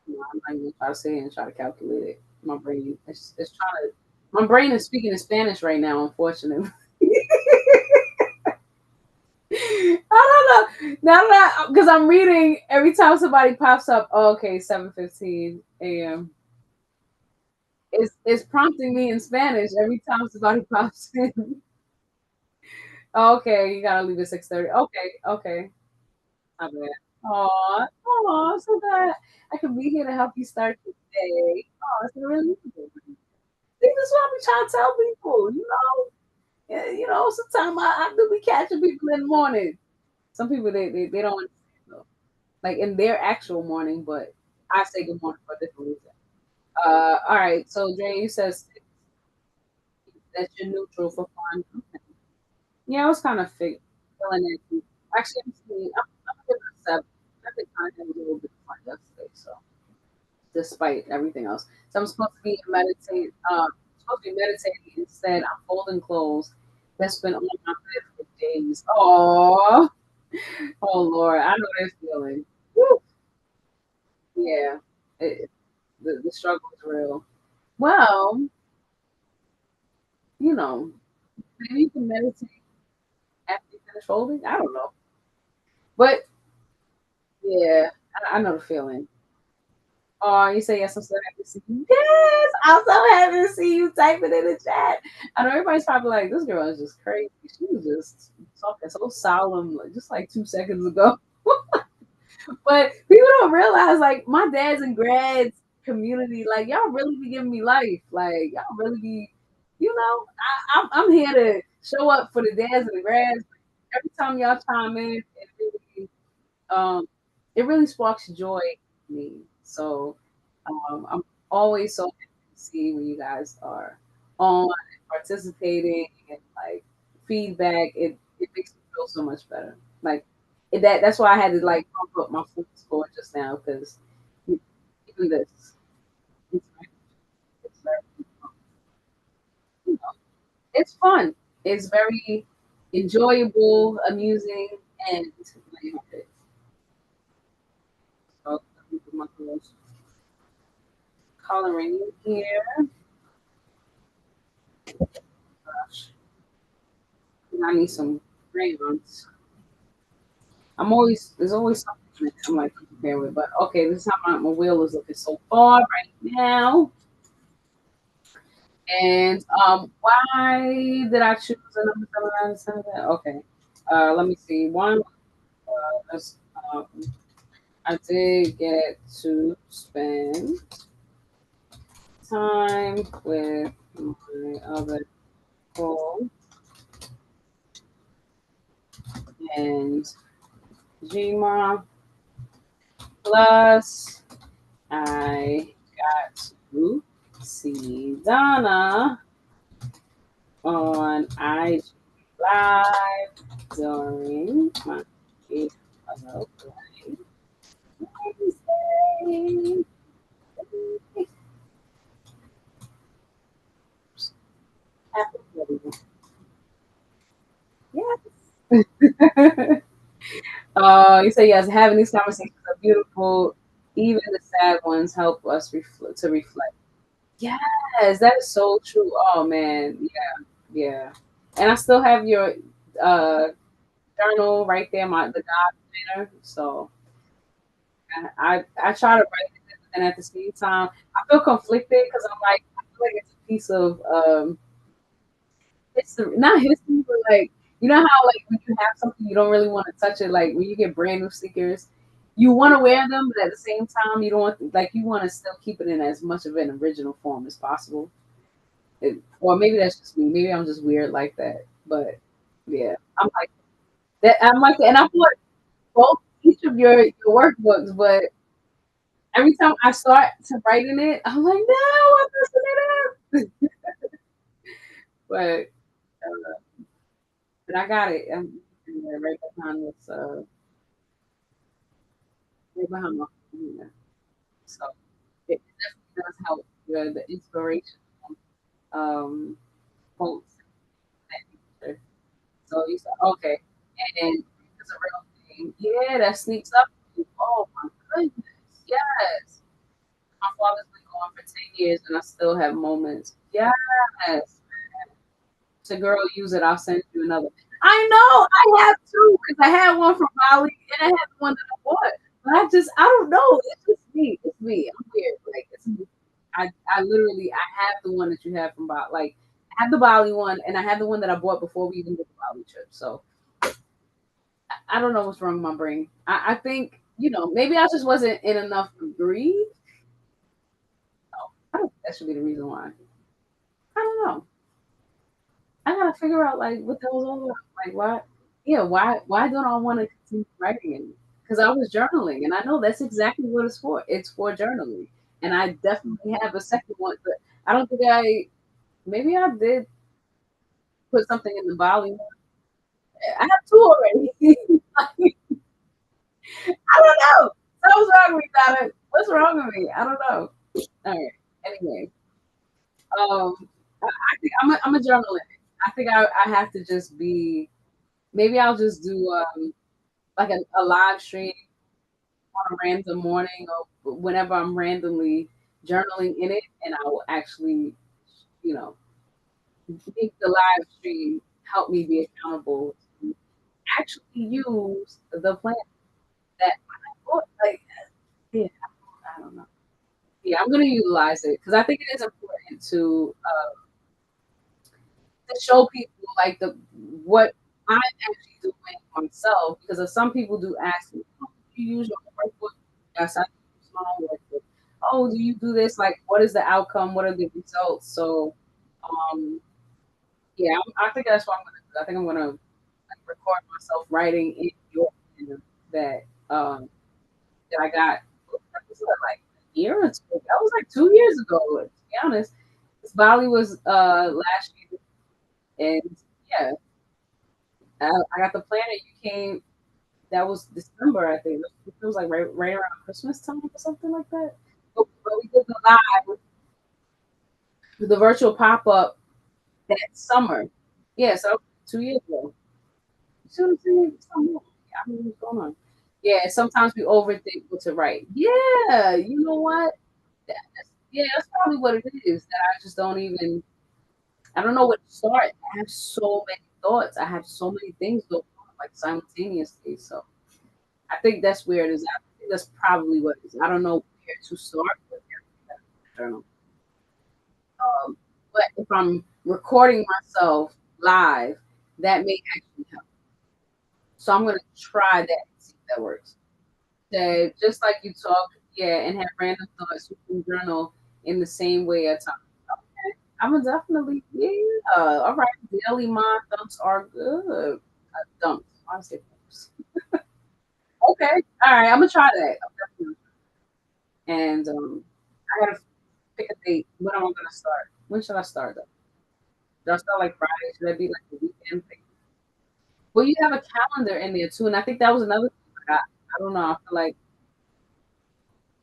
Speaker 1: no, I'm not even try to say it and try to calculate it. My brain it's trying to my brain is speaking in Spanish right now, unfortunately. I don't know. Now that because I'm reading every time somebody pops up, oh, okay, 7:15 a.m. It's prompting me in Spanish every time somebody pops in. Oh, okay, you gotta leave at 6:30. Okay, okay. My bad. Aw, aw, so that I can be here to help you start the day. Oh, it's really good. See, this is what I be trying to tell people, Yeah, sometimes I do be catching people in the morning. Some people they don't understand though. Like in their actual morning, but I say good morning for a different reason. All right. So Dre, you says that you're neutral for fun. Okay. Yeah, I was kind of feeling it. Actually, I'm giving it a seven. I think I had a little bit of fun yesterday, so despite everything else. So I'm supposed to be meditating instead. I'm folding clothes. That's been on my bed for days. Oh, oh Lord, I know that feeling. Woo. Yeah, it, the struggle is real. Well, you know, maybe you can meditate after you finish folding. I don't know, but yeah, I know the feeling. Oh, you say yes. I'm so happy to see you. Yes, I'm so happy to see you typing in the chat. I know everybody's probably like, this girl is just crazy. She was just talking so solemn, like, just like 2 seconds ago. But people don't realize, like, my dads and grads community, like, y'all really be giving me life. Like, y'all really be, I'm here to show up for the dads and the grads. Every time y'all chime in, um, it really sparks joy in me. So I'm always so happy to see when you guys are on and participating and like feedback. It makes me feel so much better. Like that's why I had to like pump up my food score just now because even this, it's, it's very, you know, it's fun. It's very enjoyable, amusing, and lighthearted. So let me put my coloring here. Gosh, I need some crayons. There's always something that I'm like prepared with, but okay, this is how my wheel is looking so far right now. And why did I choose a number 7 out of 7? Okay, let me see. One. Because I did get to spend time with my other people and Gma. Plus, I got to see Donna on IG Live during my other play. Wednesday. Happy birthday. Yes. You say yes. Having these conversations are beautiful. Even the sad ones help us to reflect. Yes, that is so true. Oh man, yeah, yeah. And I still have your uh journal right there, the God planner. So I try to write it, and at the same time, I feel conflicted because I'm like, I feel like it's a piece of history, not history, but like, you know how like when you have something you don't really want to touch it, like when you get brand new sneakers, you want to wear them, but at the same time, you don't want like you want to still keep it in as much of an original form as possible. Or maybe that's just me. Maybe I'm just weird like that. But yeah, I'm like that. I'm like that, and I feel like both each of your workbooks, but every time I start to writing it, I'm like, no, I'm messing it up. But but I got it. I'm right behind this. Right behind my computer. So it definitely does help with the inspiration um quotes that nature. So you said okay, and it's a real thing. Yeah, that sneaks up. Oh my goodness, yes. My father's been gone for 10 years, and I still have moments. Yes, to girl, use it. I'll send you another. I know I have two because I had one from Bali and I had the one that I bought. But I don't know. It's just me. It's me. I'm weird. Like it's me. I literally I have the one that you have from Bali. Like I have the Bali one and I have the one that I bought before we even did the Bali trip. So I don't know what's wrong with my brain. I think maybe I just wasn't in enough to breathe. I don't think that should be the reason why. I don't know. I gotta figure out like what that was all about. Like why? Yeah, why don't I want to continue writing it? Because I was journaling, and I know that's exactly what it's for. It's for journaling, and I definitely have a second one, but I don't think I. Maybe I did put something in the Bali one. I have two already. I don't know. What's wrong with me, Donna? What's wrong with me? I don't know. All right. Anyway, um, I think I'm a journalist. I think I have to just be. Maybe I'll just do like a live stream on a random morning or whenever I'm randomly journaling in it, and I will actually, you know, make the live stream help me be accountable to actually use the plan that I bought. Like, yeah, I don't know. Yeah, I'm gonna utilize it because I think it is important to show people like the what I'm actually doing myself because if some people do ask me, oh, do you use your workbook? Yes, I use my own workbook. Oh, do you do this? Like, what is the outcome? What are the results? So, um, yeah, I think that's what I'm gonna do. I think I'm gonna like, record myself writing in your that that I got. What was that, like a year or two? That was like 2 years ago. To be honest, this Bali was last year, and yeah, I got the planner. You came. That was December, I think. It was like right around Christmas time or something like that. But we did the live, the virtual pop up that summer. Yeah, so 2 years ago. Two, three, something. Yeah, I don't know what's going on. Yeah, sometimes we overthink what to write. Yeah, you know what? Yeah, that's probably what it is. That I just don't even. I don't know what to start. I have so many thoughts. I have so many things going on like simultaneously. So I think that's where it is. I think that's probably what it is. I don't know where to start with journal. Um, but if I'm recording myself live, that may actually help. So I'm gonna try that and see if that works. That just like you talk, yeah, and have random thoughts, you can journal in the same way at times. Okay. I'm gonna definitely, yeah. All right, daily mind dumps are good. Dumps. I say dumps. Okay. All right, I'm gonna try that. And I gotta pick a date. When am I gonna start? When should I start though? Should I start like Friday? Should that be like the weekend thing? Well, you have a calendar in there too, and I think that was another thing. I don't know. I feel like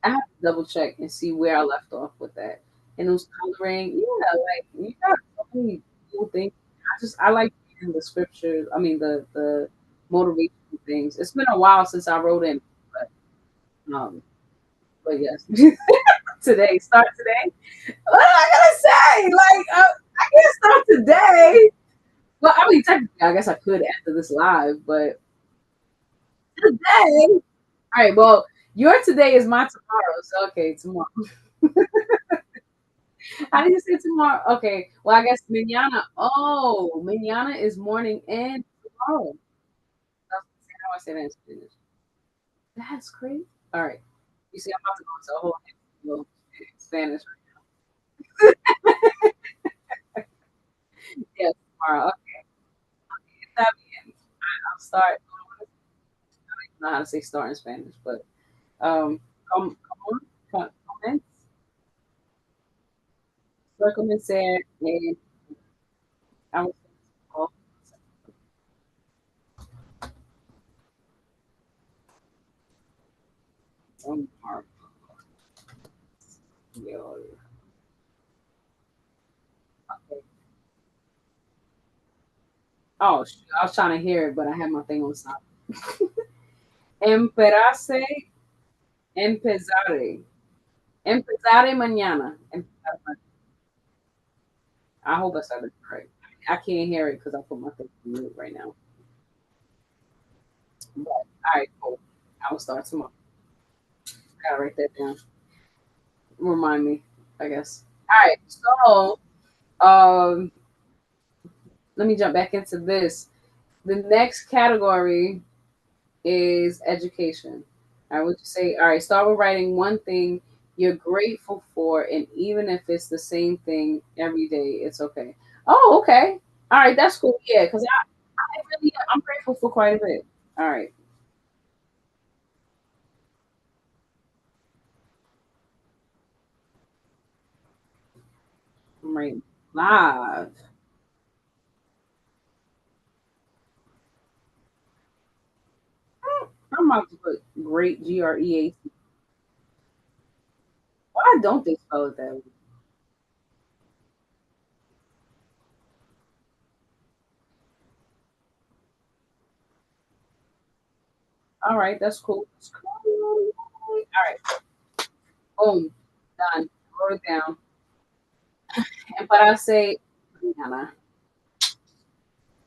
Speaker 1: I have to double check and see where I left off with that. And it was coloring. Yeah, like you got so many cool things. I like reading the scriptures. I mean the motivation things. It's been a while since I wrote in, um, but yes, today start today. What am I gonna say? Like I can't start today. Well, I mean technically, I guess I could after this live, but today. All right. Well, your today is my tomorrow. So okay, tomorrow. How do you say tomorrow? Okay. Well, I guess mañana. Oh, mañana is morning and tomorrow. How do I say that in Spanish? That's crazy. All right. You see, I'm about to go into a whole little Spanish. Yeah, tomorrow. Okay. Está bien. I'll start. I don't know how to say start in Spanish, but comments. Voy a comenzar. I was tomorrow. Okay. Oh, shoot, I was trying to hear it, but I had my thing on stop. Emperase, empezare. Empezare mañana. I hope I said it right. I can't hear it because I put my thing on mute right now. But, all right, cool. I will start tomorrow. Gotta write that down. Remind me, I guess. All right, so let me jump back into this. The next category is education. I would say, all right, start with writing one thing you're grateful for, and even if it's the same thing every day, it's okay. Oh, okay. All right, that's cool. Yeah, because I'm grateful for quite a bit. All right, I'm right live. I'm about to put great GREAT. Why don't they spell it that way? All right, that's cool. That's cool. All right, boom, done. Wrote it down. And but I say, Rihanna.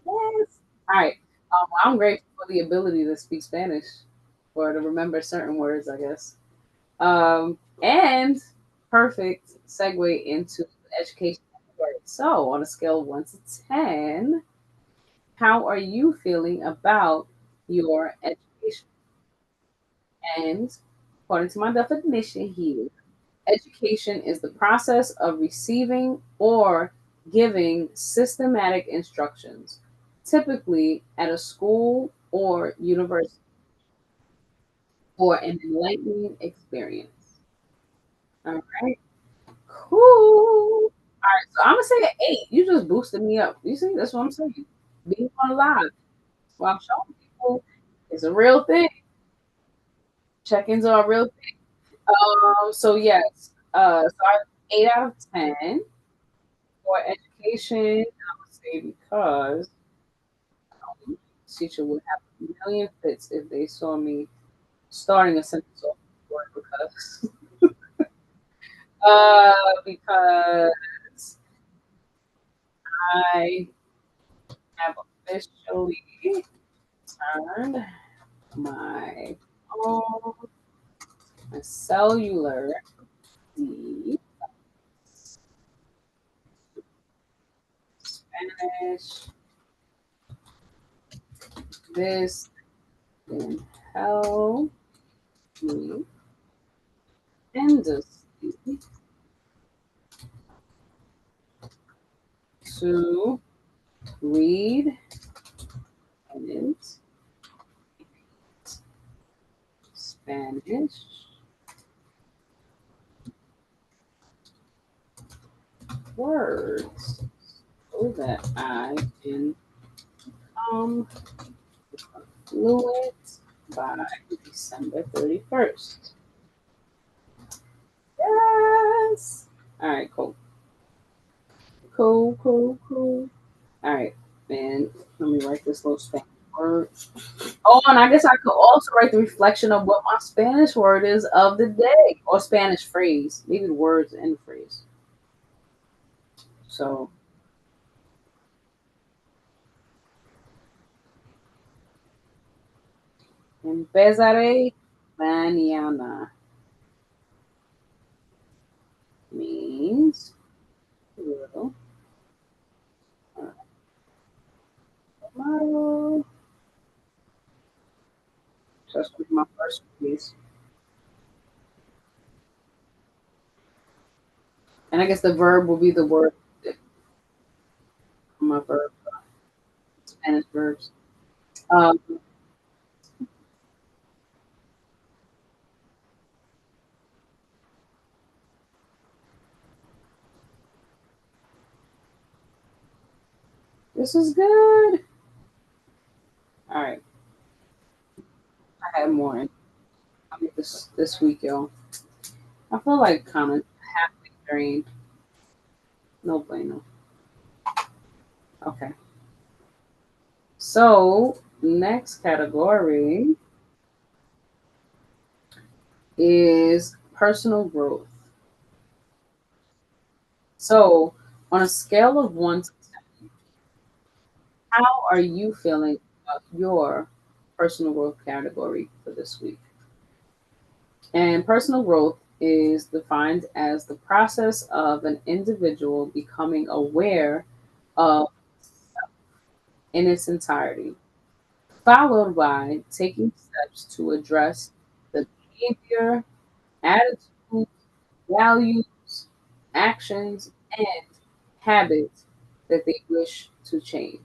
Speaker 1: Yes. All right. I'm grateful for the ability to speak Spanish or to remember certain words, I guess. And perfect segue into education. So, on a scale of 1 to 10, how are you feeling about your education? And according to my definition here, education is the process of receiving or giving systematic instructions, typically at a school or university, for an enlightening experience. All right, cool. All right, so I'm gonna say an 8. You just boosted me up. You see, that's what I'm saying. Being on live while I'm showing people it's a real thing. Check-ins are a real thing. So yes, so I 8 out of 10 for education. I would say because teacher would have a million fits if they saw me starting a sentence off with the word because I have officially turned my phone, my cellular D Spanish this can help me industry to read and Spanish words so that I can become fluent by December 31st. Yes. All right, cool. Cool, cool, cool. All right, man. Let me write this little Spanish word. Oh, and I guess I could also write the reflection of what my Spanish word is of the day, or Spanish phrase, maybe the words and the phrase. So, empezaré mañana means will tomorrow. So that's gonna be my first phrase. And I guess the verb will be the word my verb, Spanish verbs. Um, this is good. All right, I had more. I mean, this week, y'all. I feel like kind of halfway drained. No bueno. Okay. So next category is personal growth. So on a scale of 1 to 10, how are you feeling about your personal growth category for this week? And personal growth is defined as the process of an individual becoming aware of in its entirety, followed by taking steps to address the behavior, attitudes, values, actions, and habits that they wish to change.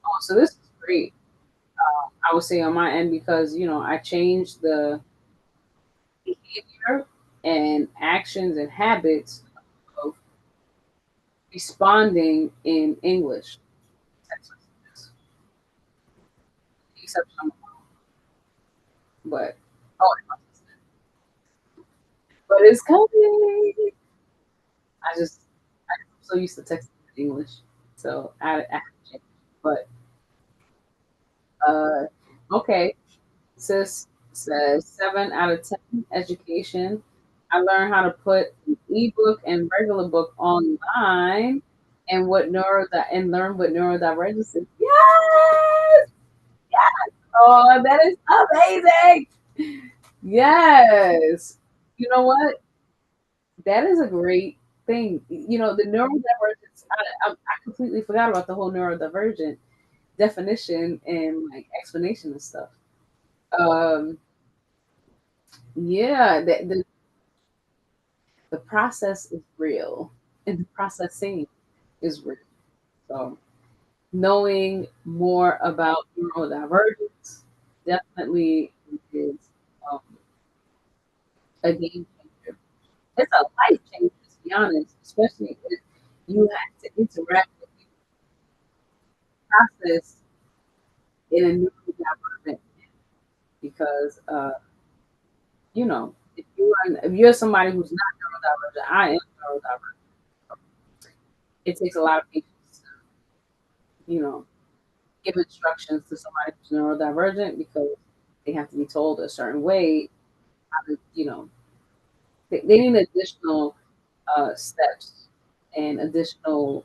Speaker 1: Oh, so this is great. I would say on my end because I changed the behavior and actions and habits of responding in English, except some, but oh, but it's coming. I'm so used to texting in English, so I have to change. But uh, okay, sis says 7 out of 10 education. I learned how to put an ebook and regular book online and learn what neurodivergence is. Yes! Oh, that is amazing. Yes. You know what? That is a great thing. The neurodivergence, I completely forgot about the whole neurodivergent definition and like explanation and stuff. Um, yeah, the process is real and the processing is real. So knowing more about neurodivergence definitely is um, a game changer. It's a life changer, to be honest, especially if you have to interact with the process in a neurodivergent because if you're somebody who's not neurodivergent, I am neurodivergent. It takes a lot of patience to, give instructions to somebody who's neurodivergent because they have to be told a certain way how to, they need additional steps and additional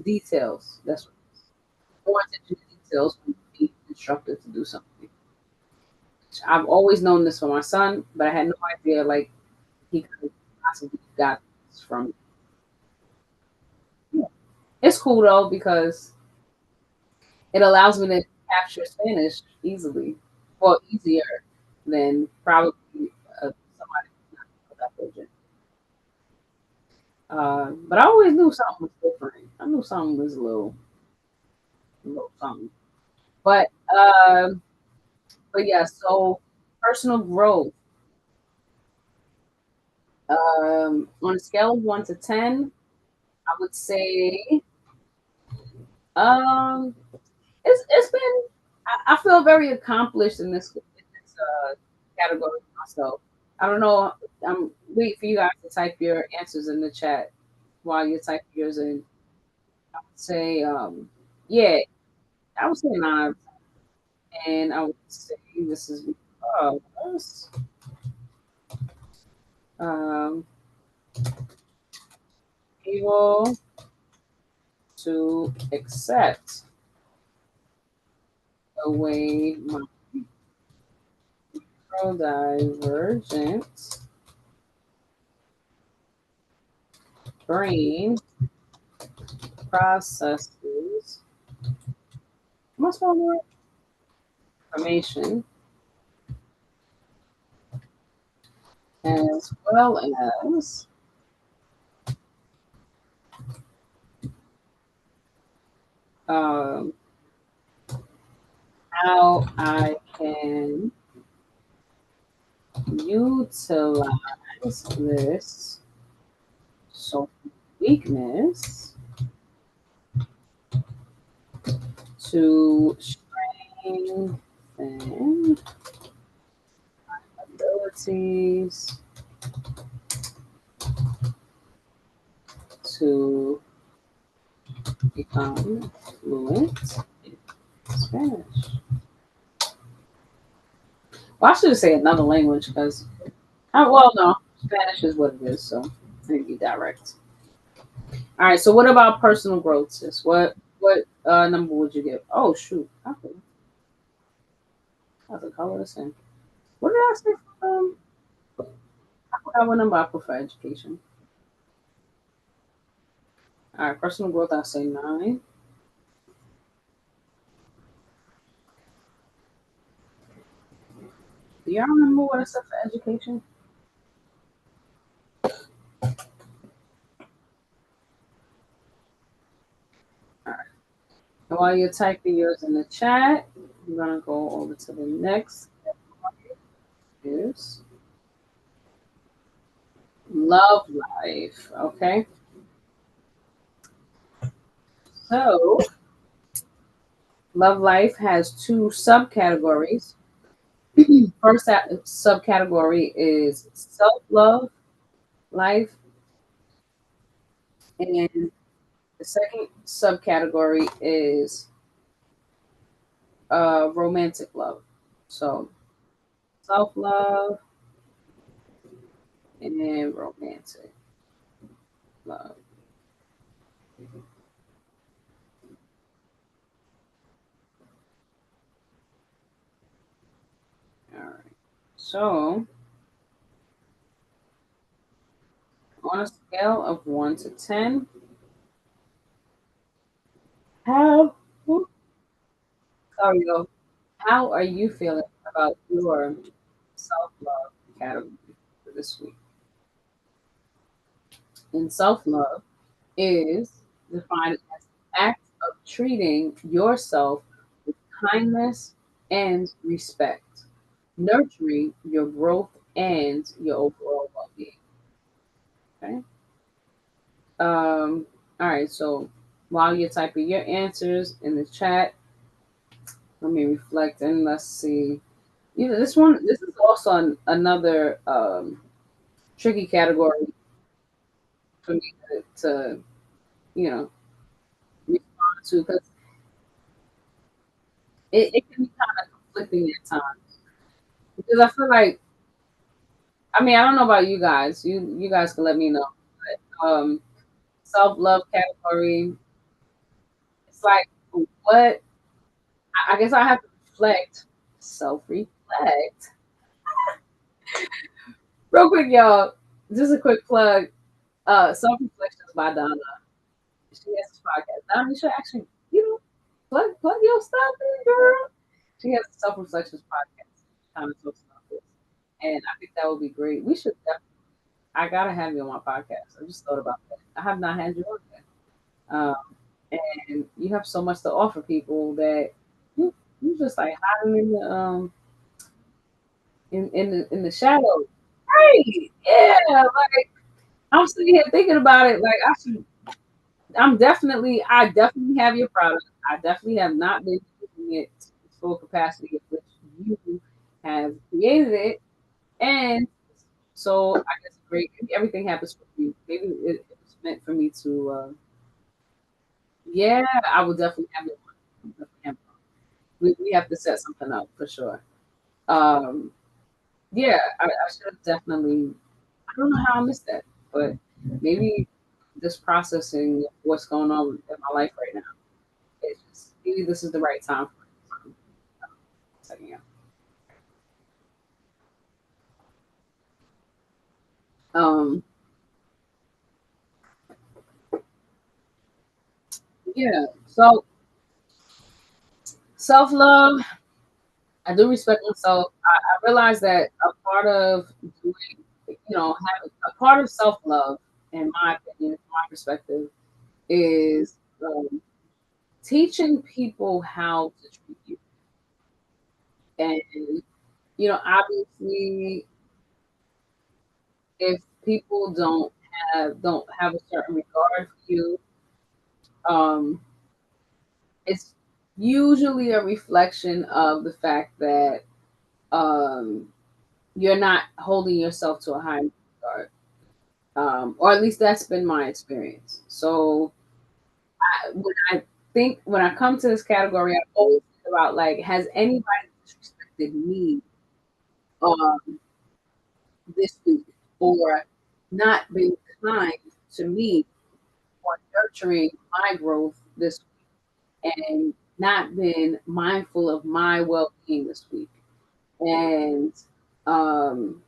Speaker 1: details. That's more attention to details when being instructed to do something. I've always known this for my son, but I had no idea like he could possibly got this from. Yeah. It's cool though because it allows me to capture Spanish easily. well, easier than probably somebody who's not divergent. But I always knew something was different. I knew something was a little something. But but yeah, so personal growth. On a scale of 1 to 10, I would say um, it's been. I feel very accomplished in this category myself. I don't know. I'm waiting for you guys to type your answers in the chat while you type yours in. Say yeah, I would say 9, and I would say this is because um able to accept the way my neurodivergent brain processes what's one more information as well as um, how I can utilize this social weakness to strengthen abilities to become fluent in Spanish. Well, I should say another language because, well, no, Spanish is what it is, so let me be direct. All right, so what about personal growth, sis? What number would you give? Oh, shoot. Okay. That's a color the same. What did I say? I forgot what number I put for education. All right, personal growth, I'll say 9. Do y'all remember what I said for education? All right. And while you're typing yours in the chat, I'm gonna go over to the next. Is love life. Okay. So love life has two subcategories. First subcategory is self love life, and the second subcategory is romantic love. So self love and romantic love. All right. So on a scale of 1 to 10, how sorry, yo, how are you feeling about your self love category for this week? And self love is defined as the act of treating yourself with kindness and respect, nurturing your growth and your overall well being. Okay. All right. So while you're typing your answers in the chat, let me reflect and let's see. This is also another tricky category for me to you know, respond to because it can be kind of conflicting at times. Because I feel like, I mean, I don't know about you guys. You guys can let me know. But, self love category. It's like what I guess I have to reflect, self reflect. Real quick, y'all. Just a quick plug. Self reflections by Donna. She has this podcast. Donna, you should actually, plug your stuff in, girl. She has a self reflections podcast. kind of talks about this, and I think that would be great. We should. I gotta have you on my podcast. I just thought about that. I have not had you on there, and you have so much to offer people that you just like hiding in the in the shadows. Right? Yeah. Like I'm sitting here thinking about it. Like I should. I definitely have your product. I definitely have not been using it to its full capacity, which you have created it. And so I guess great. Maybe everything happens for you. Maybe it was meant for me to. Yeah, I will definitely have it. Definitely have it. We have to set something up for sure. Um, yeah, I should have definitely. I don't know how I missed that, but maybe this processing what's going on in my life right now. It's just, maybe this is the right time for it. So, yeah. Um, yeah. So self love. I do respect myself. I realize that a part of doing, having a part of self love, in my opinion, from my perspective, is teaching people how to treat you. And obviously, if people don't have a certain regard for you, um, it's usually a reflection of the fact that um, you're not holding yourself to a high regard, or at least that's been my experience. So when I come to this category, I always think about like, has anybody disrespected me um, this week, or not been kind to me, or nurturing my growth this week, and not been mindful of my well-being this week, and um,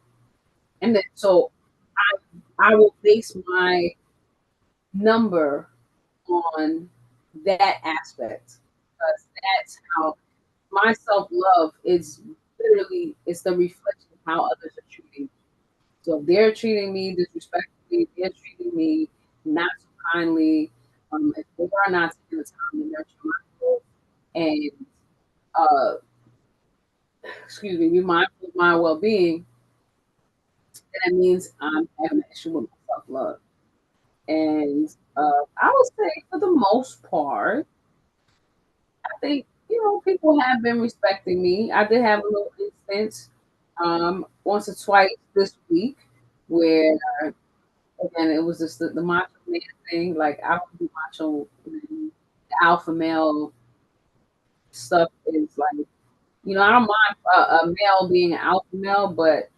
Speaker 1: then so I will base my number on that aspect, because that's how my self love is literally, it's the reflection of how others are treating me. So if they're treating me disrespectfully, they're treating me not so kindly, if they are not taking the time to nurture my growth and uh excuse me, be mindful of my well being, then that means I'm having an issue with my self love. And I would say for the most part, I think, people have been respecting me. I did have a little instance once or twice this week where, again, it was just the macho man thing. Like, I don't do macho, the alpha male stuff is like, I don't mind a male being an alpha male, but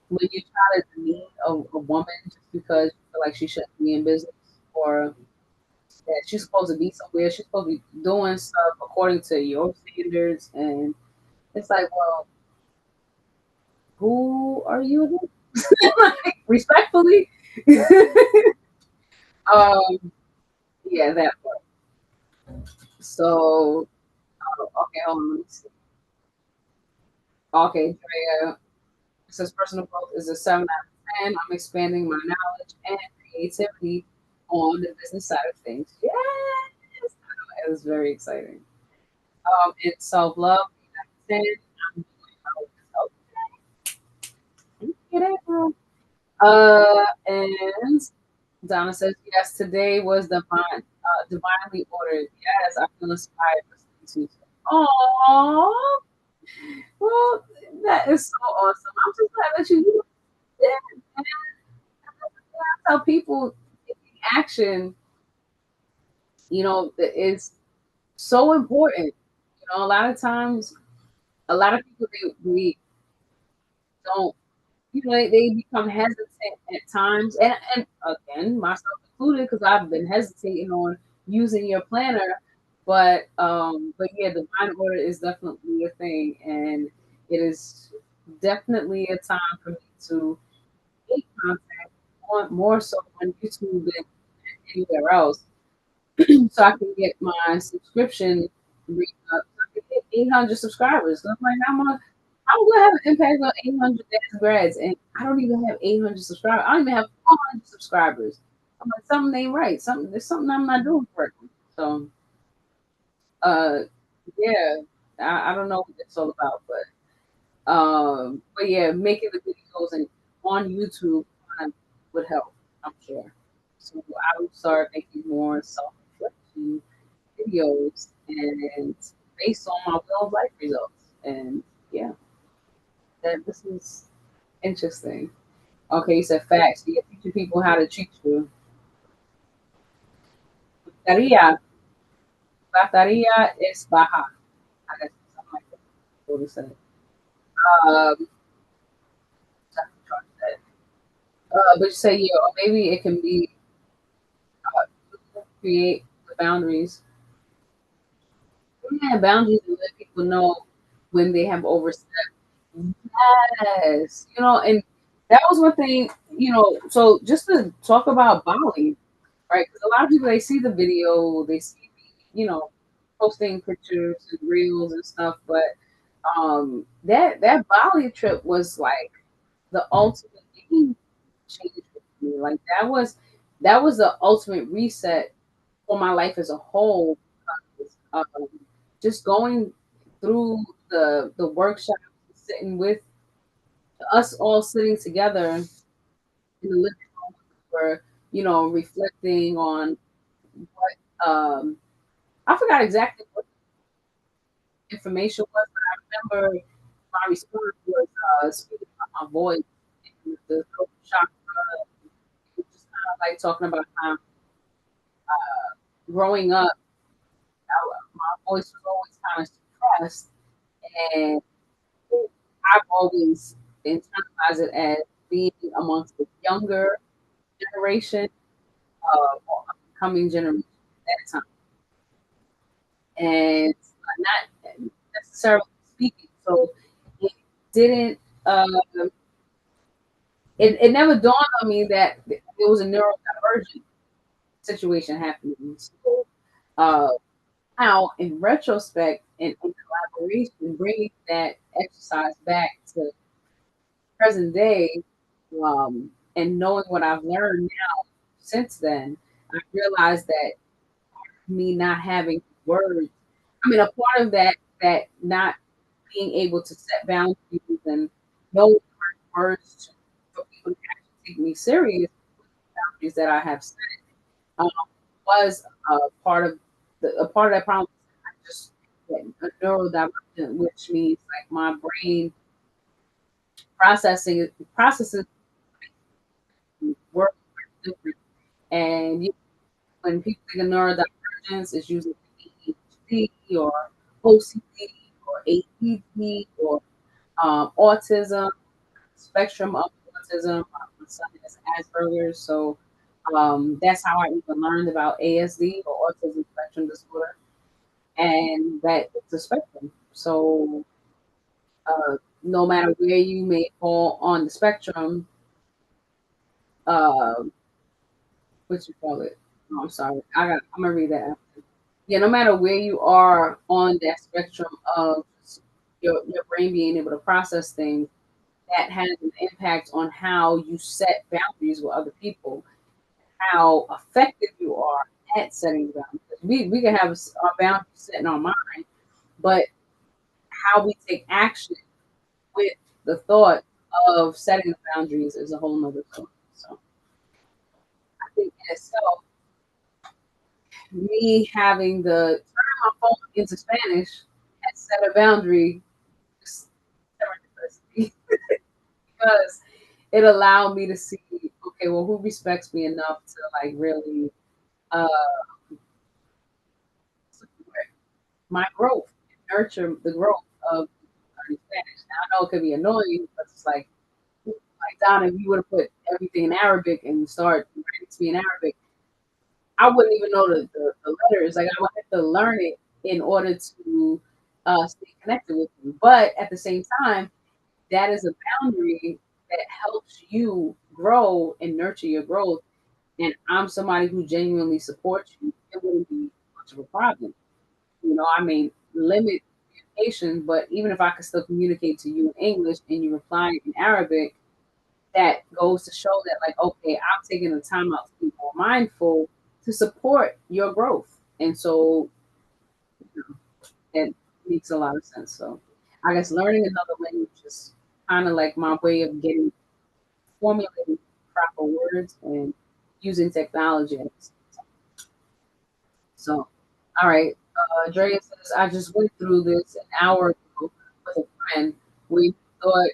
Speaker 1: when you try to demean a woman just because you feel like she shouldn't be in business, or that she's supposed to be somewhere, she's supposed to be doing stuff according to your standards, and it's like, well, who are you? Like, respectfully. um, yeah, that part. So, okay, hold on, let me see. Okay, Drea, it says personal growth is a 7 out of 10. I'm expanding my knowledge and creativity on the business side of things. Yes, it was very exciting. It's self love, 8 out of 10. I'm doing okay. Get it, girl. And Donna says, yes, today was divinely ordered. Yes, I feel inspired for Tuesday. Aww. Well, that is so awesome. I'm just glad that you did that. And that's how people taking action, that is so important. A lot of times, a lot of people, they don't, they become hesitant at times, and again, myself included, because I've been hesitating on using your planner. But yeah, divine order is definitely a thing, and it is definitely a time for me to make contact on more so on YouTube than anywhere else, so I can get my subscription up. So I can get 800 subscribers. So I'm like, how much? I'm gonna have an impact on 800 dash grads, and I don't even have 800 subscribers. I don't even have 400 subscribers. I'm like, something ain't right. Something there's something I'm not doing correctly. So, uh, yeah, I don't know what it's all about, but yeah, making the videos and on YouTube would help, I'm sure. So I would start making more self-reflection videos and based on my real life results. And yeah, that this is interesting. Okay, you said facts. You're teaching people how to treat you. Tarea, la tarea es baja. I guess something like that. What we said. Um, but you say yeah, or maybe it can be create the boundaries. Yeah, boundaries and let people know when they have overstepped. Yes, and that was one thing, So just to talk about Bali, right? Because a lot of people they see the video, they see posting pictures and reels and stuff, but that Bali trip was like the ultimate game changer for me. Like that was the ultimate reset for my life as a whole. Um, just going through the workshop, sitting with us all sitting together in the living room for reflecting on what I forgot exactly what the information was, but I remember my response was speaking about my voice and the throat chakra, just kind of like talking about how growing up, my voice was always kind of suppressed, and I've always internalized it as being amongst the younger generation, or coming generation at that time, and not necessarily speaking. So it didn't. It never dawned on me that it was a neurodivergent situation happening. So uh, now, in retrospect and in collaboration, bringing that exercise back to present day, and knowing what I've learned now since then, I realized that me not having words. I mean, a part of that not being able to set boundaries and know the right words for people to actually take me serious, boundaries that I have set, um, was a part of that problem. I just a neurodivergent, which means like my brain processes work different. And when people think of neurodivergence, it's usually ADHD or OCD or ADD or autism, spectrum of autism. My son has Asperger's, so that's how I even learned about ASD or autism spectrum disorder, and that it's a spectrum. So no matter where you may fall on the spectrum, uh, what you call it? Oh, I'm sorry. I'm gonna read that after. Yeah, no matter where you are on that spectrum of your brain being able to process things, that has an impact on how you set boundaries with other people, how effective you are at setting boundaries. We can have our boundaries set in our mind, but how we take action with the thought of setting the boundaries is a whole nother story. So I think in itself, me having the turn my phone into Spanish and set a boundary just serendipity because it allowed me to see, okay, well, who respects me enough to like really uh, support my growth, nurture the growth of learning Spanish. Now I know it could be annoying, but it's like Donna, if you would have put everything in Arabic and start writing to me in Arabic, I wouldn't even know the letters. Like I would have to learn it in order to stay connected with you. But at the same time, that is a boundary that helps you grow and nurture your growth. And I'm somebody who genuinely supports you. It wouldn't be much of a problem. I mean, limit. communication. But even if I could still communicate to you in English and you reply in Arabic, that goes to show that, like, okay, I'm taking the time out to be more mindful to support your growth. And so that makes a lot of sense. So I guess learning another language is kind of like my way of getting formulating proper words and using technology. So, all right. Drea says, I just went through this an hour ago with a friend. We thought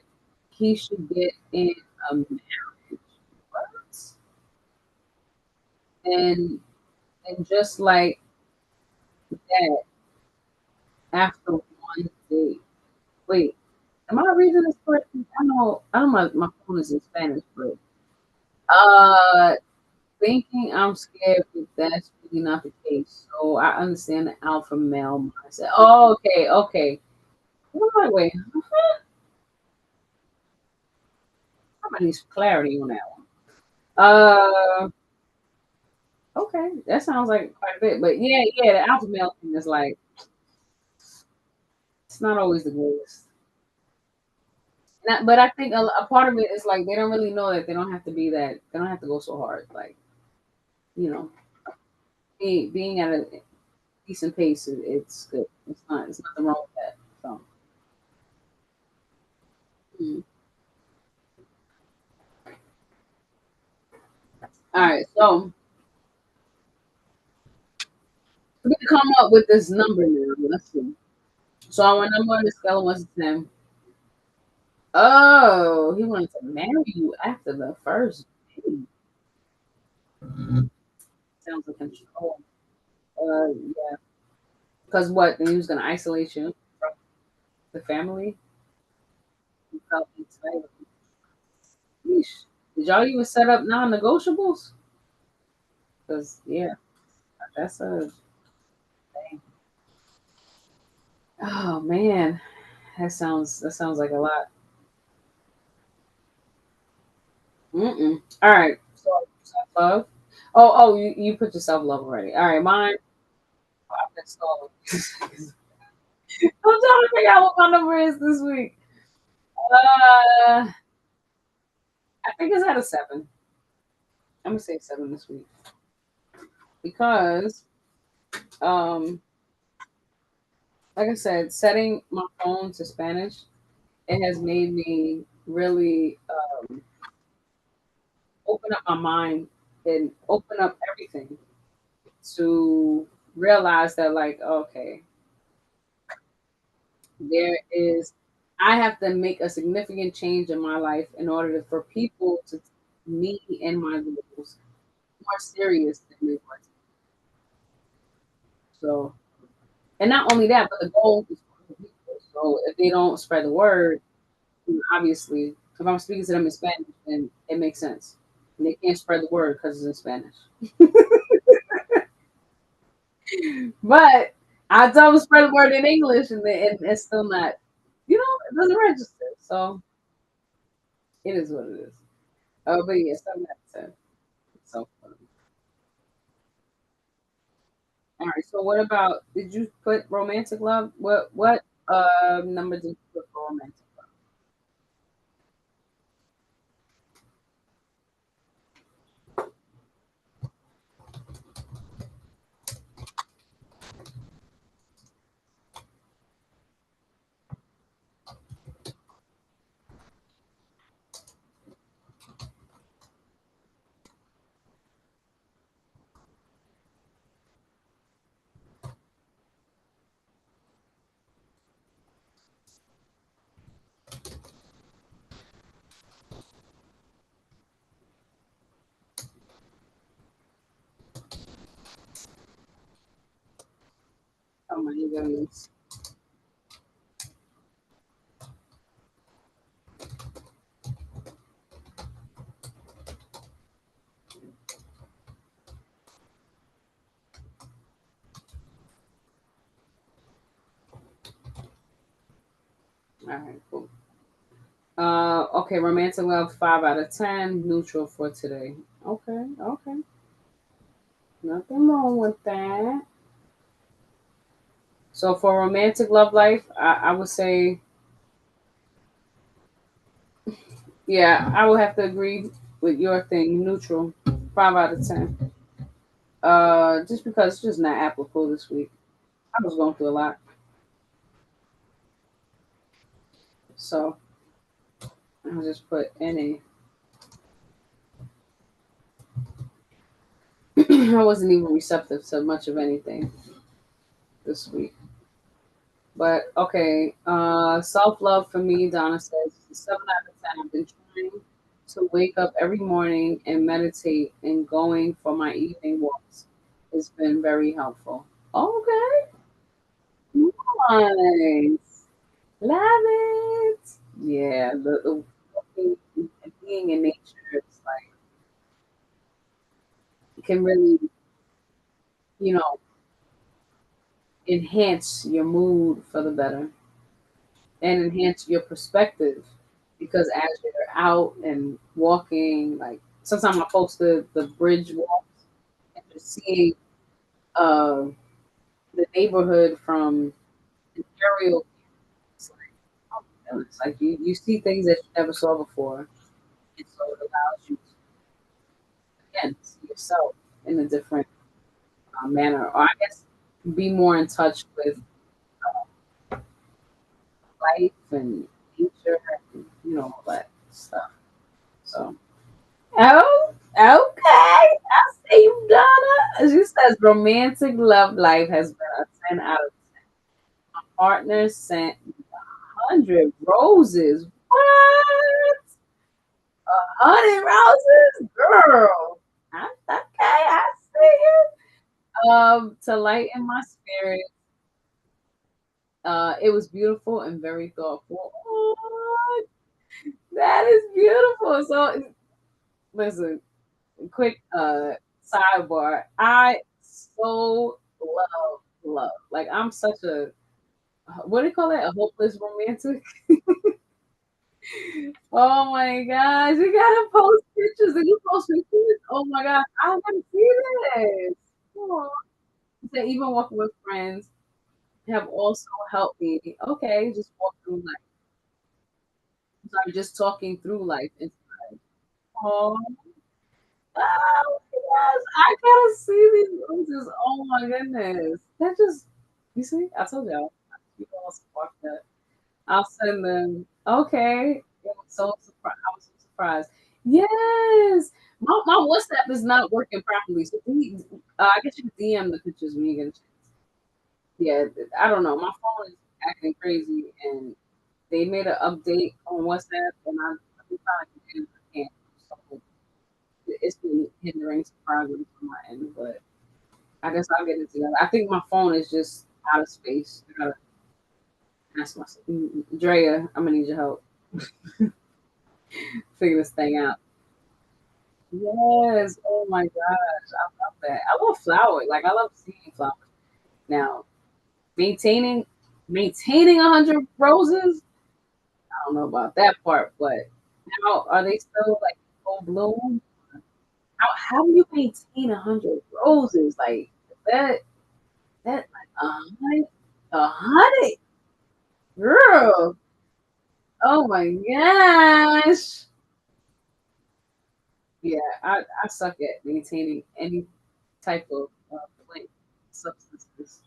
Speaker 1: he should get in a marriage. What? And just like that, after one day. Wait, am I reading this correctly? I know my phone is in Spanish, but uh thinking I'm scared, but that's really not the case. So I understand the alpha male mindset. Oh, okay, okay. Wait, somebody needs clarity on that one. Okay, that sounds like quite a bit, but yeah, yeah, the alpha male thing is like it's not always the greatest. But I think a part of it is like they don't really know that they don't have to be that. They don't have to go so hard. Like you know, being at a decent pace, it's good. It's not. It's nothing wrong with that. So, mm. All right. So we're gonna come up with this number now. Let's see. So our number on the scale of 1 to 10. Oh, he wanted to marry you after the first date. Sounds like control. Yeah. Because what? Then he was gonna isolate you from the family. You felt entitled. Yeesh. Did y'all even set up non-negotiables? Because yeah, that's a thing. Oh man, that sounds like a lot. Mm-mm. All right. So self love. Oh, you put your self love already. All right, mine. I've been stalling. I'm trying to figure out what my number is this week. I think it's at a 7. I'm gonna say 7 this week because, um, like I said, setting my phone to Spanish, it has made me really open up my mind and open up everything to realize that, like, okay, there is, I have to make a significant change in my life in order for people to take me and my goals more serious than they were. So, and not only that, but the goal is for the people. So if they don't spread the word, then obviously, if I'm speaking to them in Spanish, then it makes sense. And they can't spread the word because it's in Spanish. But I tell them to spread the word in English, and it's still not, it doesn't register. So it is what it is. But yeah, 7 out of 10. So funny. All right. So what about? Did you put romantic love? What number did you put for romantic love? Oh my goodness. All right. Cool. Okay. Romantic love. 5 out of 10. Neutral for today. Okay. Okay. Nothing wrong with that. So for romantic love life, I would say, yeah, I would have to agree with your thing, neutral, 5 out of 10. Just because it's just not applicable this week. I was going through a lot, so I'll just put NA. I wasn't even receptive to much of anything this week. But okay, self love for me, Donna says, 7 out of 10. I've been trying to wake up every morning and meditate and going for my evening walks. It's been very helpful. Okay, nice. Love it. Yeah, the walking and being in nature is like, it can really, you know, enhance your mood for the better and enhance your perspective because as you're out and walking, like sometimes I post the bridge walks and just seeing uh, the neighborhood from an aerial, it's like, oh my goodness, like you see things that you never saw before, and so it allows you to again see yourself in a different manner, or I guess be more in touch with life and nature and all that stuff. So. Oh, okay. I see you, Donna. She says romantic love life has been a 10 out of 10. My partner sent 100 roses. What? 100 roses? Girl. Okay, I see you. To lighten my spirit. It was beautiful and very thoughtful. Oh, that is beautiful. So, listen, quick sidebar. I so love. Like I'm such a what do you call it? A hopeless romantic. Oh my gosh, you gotta post pictures and you post pictures. Oh my gosh, I want to see this. Aw. You said even walking with friends have also helped me. Okay, just walk through life. Sorry, just talking through life. Oh, oh yes, I gotta see these roses. Oh my goodness. That just you see, I told y'all. You all sparked that. I'll send them. Okay. It was so surprised. I was so surprised. Yes. My WhatsApp is not working properly. So I guess you can DM the pictures when you get a chance. Yeah, I don't know. My phone is acting crazy and they made an update on WhatsApp and I've been trying to do it. I can't. So it's been hindering some progress on my end, but I guess I'll get it together. I think my phone is just out of space. I gotta ask myself, Drea, I'm gonna need your help. Figure this thing out. Yes. Oh my gosh. I love that. I love flowers. Like I love seeing flowers. Now, maintaining maintaining 100 roses, I don't know about that part, but now are they still like full bloom? How do you maintain 100 roses? Like that that like 100, girl. Oh my gosh. Yeah, I suck at maintaining any type of plant substances.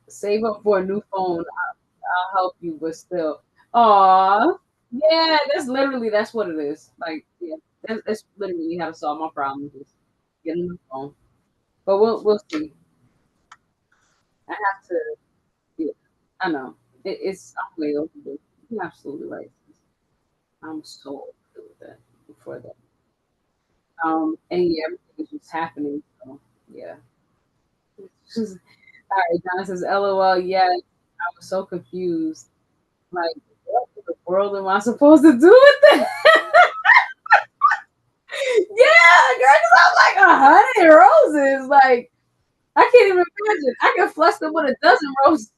Speaker 1: Save up for a new phone. I'll help you, but still. Aw. Yeah, that's what it is. Like, yeah, that's literally how to solve my problem. Just get a new phone. But we'll see. I have to. Yeah, I know. It's I'm way overdue. You're absolutely right. I'm so overdue with that. Before that. And yeah, everything is just happening. So yeah. All right, John says, LOL, yes. I was so confused. Like, what in the world am I supposed to do with that? Yeah, girl, because I'm like 100 roses. Like, I can't even imagine. I can flush them with a dozen roses.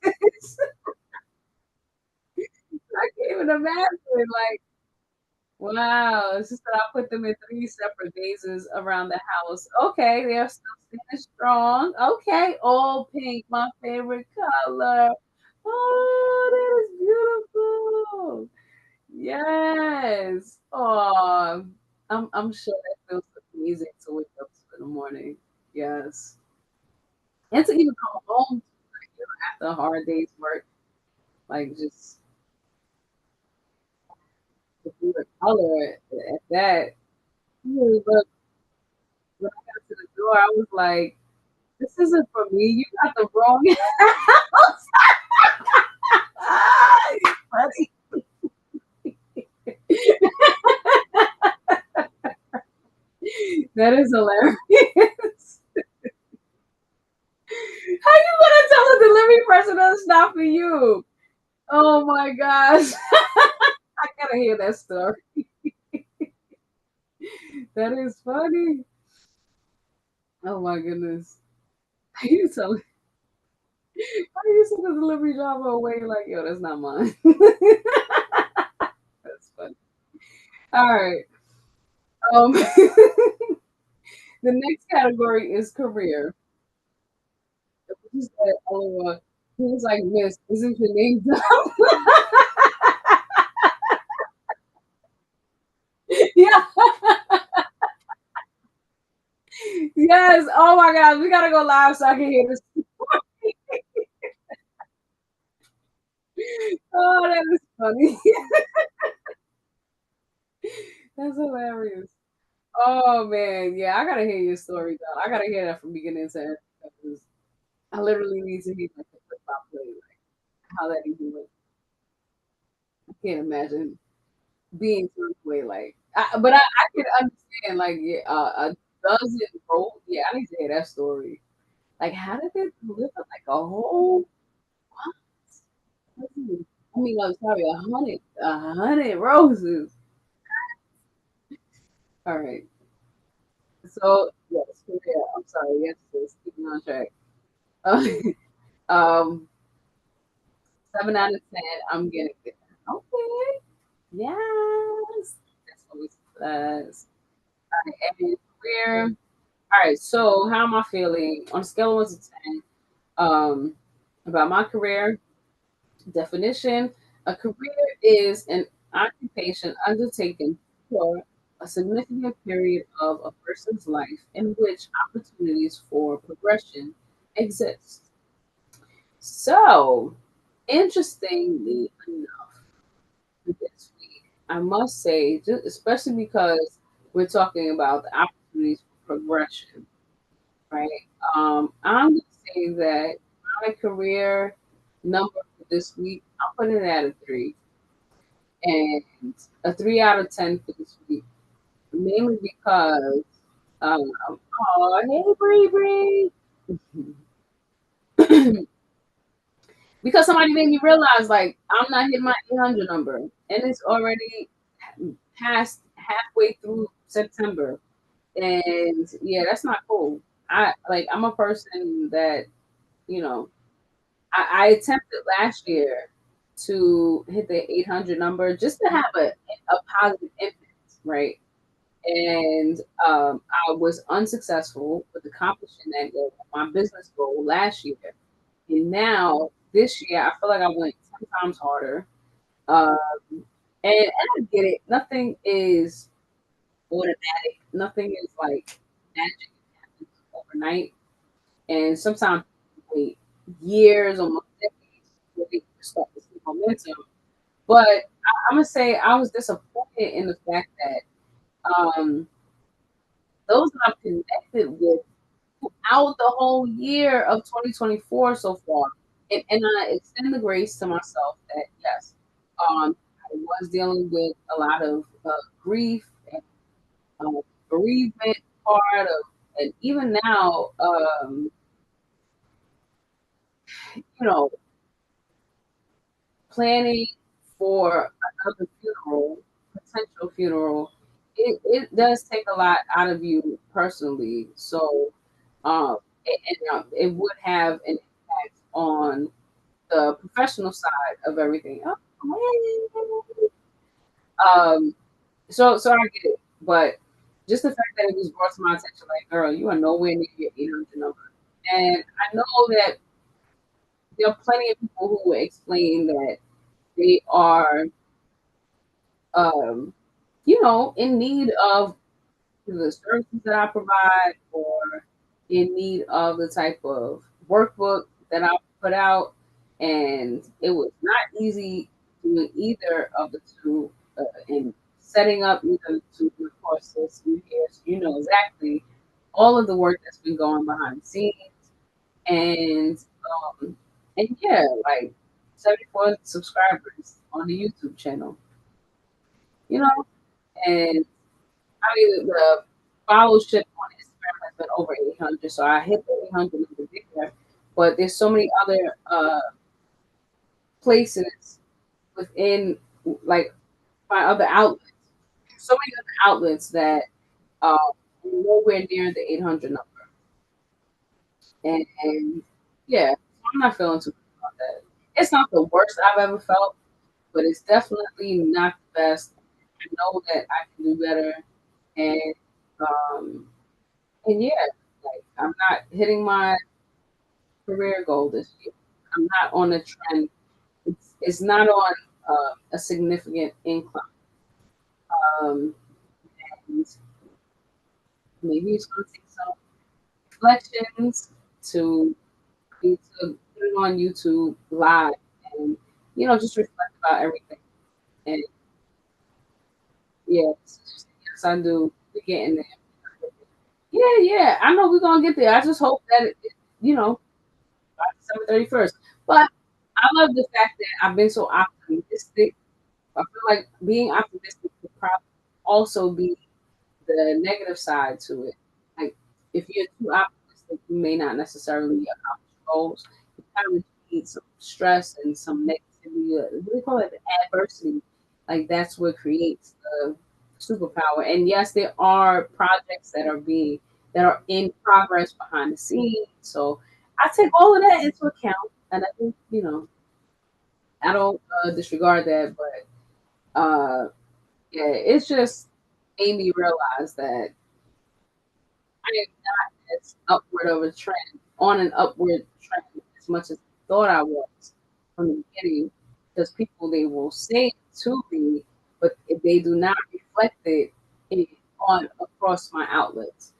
Speaker 1: I can't even imagine. Like, wow. It's just that I put them in 3 separate vases around the house. Okay, they're still Stand strong. Okay, all pink, my favorite color. Oh, that is beautiful. Yes. Oh, I'm sure that feels amazing to wake up to in the morning. Yes. And to even come home like, after a hard day's work, like just to see the color at that. Really, but when I got to the door, I was like, this isn't for me. You got the wrong house. Funny. That is hilarious. How you gonna tell a delivery person that's not for you? Oh my gosh. I gotta hear that story. That is funny. Oh my goodness. How you tell how you send a delivery driver away like, yo, that's not mine. That's funny. All right. The next category is career. He said, LOL. He was like, Miss, isn't your name dumb? Yeah. Yes. Oh my God. We gotta go live so I can hear this. Oh, that is funny. That's hilarious. Oh man, yeah, I gotta hear your story though. I gotta hear that from beginning to end because I literally need to hear like the clip by play, like how that even went. I can't imagine being through way like, but I can understand like yeah, a dozen roll. Yeah, I need to hear that story. Like, how did they deliver like a whole? I mean, I'm sorry, 100 roses. All right. So yes, yeah, I'm sorry. Yes, just keeping on track. Um, 7 out of 10. I'm getting it. Okay. Yes. That's always plus. All right, and career. All right. So how am I feeling on a scale of 1 to 10? About my career definition. A career is an occupation undertaken for a significant period of a person's life in which opportunities for progression exist. So, interestingly enough, this week, I must say, just, especially because we're talking about the opportunities for progression, right? I'm going to say that my career number for this week, I'm putting it at a 3, and a 3 out of 10 for this week, mainly because, oh, hey, Bree Bree. Because somebody made me realize like I'm not hitting my 800 number, and it's already past halfway through September, and yeah, that's not cool. I'm a person that you know I attempted last year to hit the 800 number just to have a positive impact, right? And I was unsuccessful with accomplishing that goal, my business goal last year. And now this year, I feel like I went 10 times harder. Um, and I get it. Nothing is automatic. Nothing is like magic happens overnight. And sometimes you wait years, almost decades, before they start to see momentum. But I'm gonna say I was disappointed in the fact that those that I've connected with throughout the whole year of 2024 so far. And I extend the grace to myself that yes, I was dealing with a lot of grief and bereavement part of, and even now, you know, planning for another funeral, potential funeral, it does take a lot out of you personally. So, it would have an impact on the professional side of everything. Oh, hey. So I get it, but just the fact that it was brought to my attention, like, girl, you are nowhere near your 800 number. And I know that there are plenty of people who will explain that they are, um, in need of the services that I provide or in need of the type of workbook that I put out. And it was not easy doing either of the two and setting up either of the two courses. You know exactly all of the work that's been going behind the scenes. And and yeah, like 74 subscribers on the YouTube channel, you know, and I mean, the followership on Instagram has been over 800, so I hit the 800 number there. But there's so many other places within, like, my other outlets. So many other outlets that are nowhere near the 800 number. And yeah, I'm not feeling too good about that. It's not the worst I've ever felt, but it's definitely not the best. I know that I can do better, and um, and yeah, like I'm not hitting my career goal this year. I'm not on a trend. It's not on a significant incline. Um, and maybe it's going to take some reflections to to put it on YouTube live and just reflect about everything. And yes, yes, I do. We're getting there. Yeah, yeah. I know we're gonna get there. I just hope that you know, by December 31st. But I love the fact that I've been so optimistic. I feel like being optimistic could probably also be the negative side to it. Like if you're too optimistic, you may not necessarily accomplish goals. You kind of need some stress and some negativity. We call it adversity. Like that's what creates the superpower. And yes, there are projects that are in progress behind the scenes. So I take all of that into account, and I think I don't disregard that, but yeah, it's just made me realize that I am not as upward of a trend, on an upward trend as much as I thought I was from the beginning. Because people they will say it to me, but if they do not reflect it on across my outlets.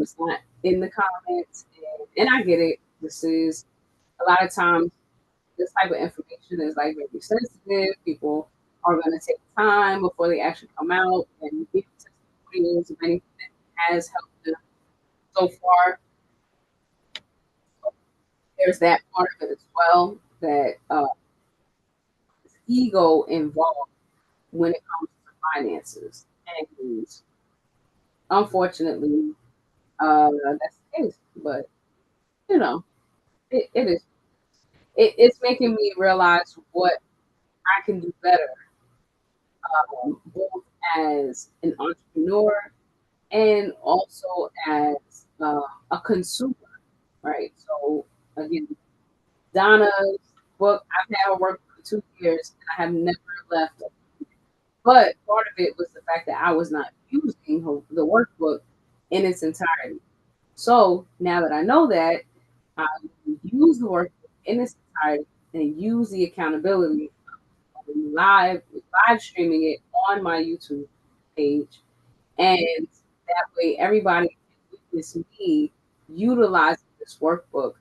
Speaker 1: It's not in the comments, and I get it. This is a lot of times this type of information is like very sensitive. People are going to take time before they actually come out and give testimonials of anything that has helped them so far. There's that part of it as well that is ego involved when it comes to finances, and unfortunately, that's the case. But you know, it is. It's making me realize what I can do better, both as an entrepreneur and also as a consumer, right? So again, Donna's book, I've had her work for 2 years and I have never left. But part of it was the fact that I was not using the workbook in its entirety. So now that I know that, I use the workbook in its entirety and use the accountability of live streaming it on my YouTube page, and that way everybody can witness me utilizing this workbook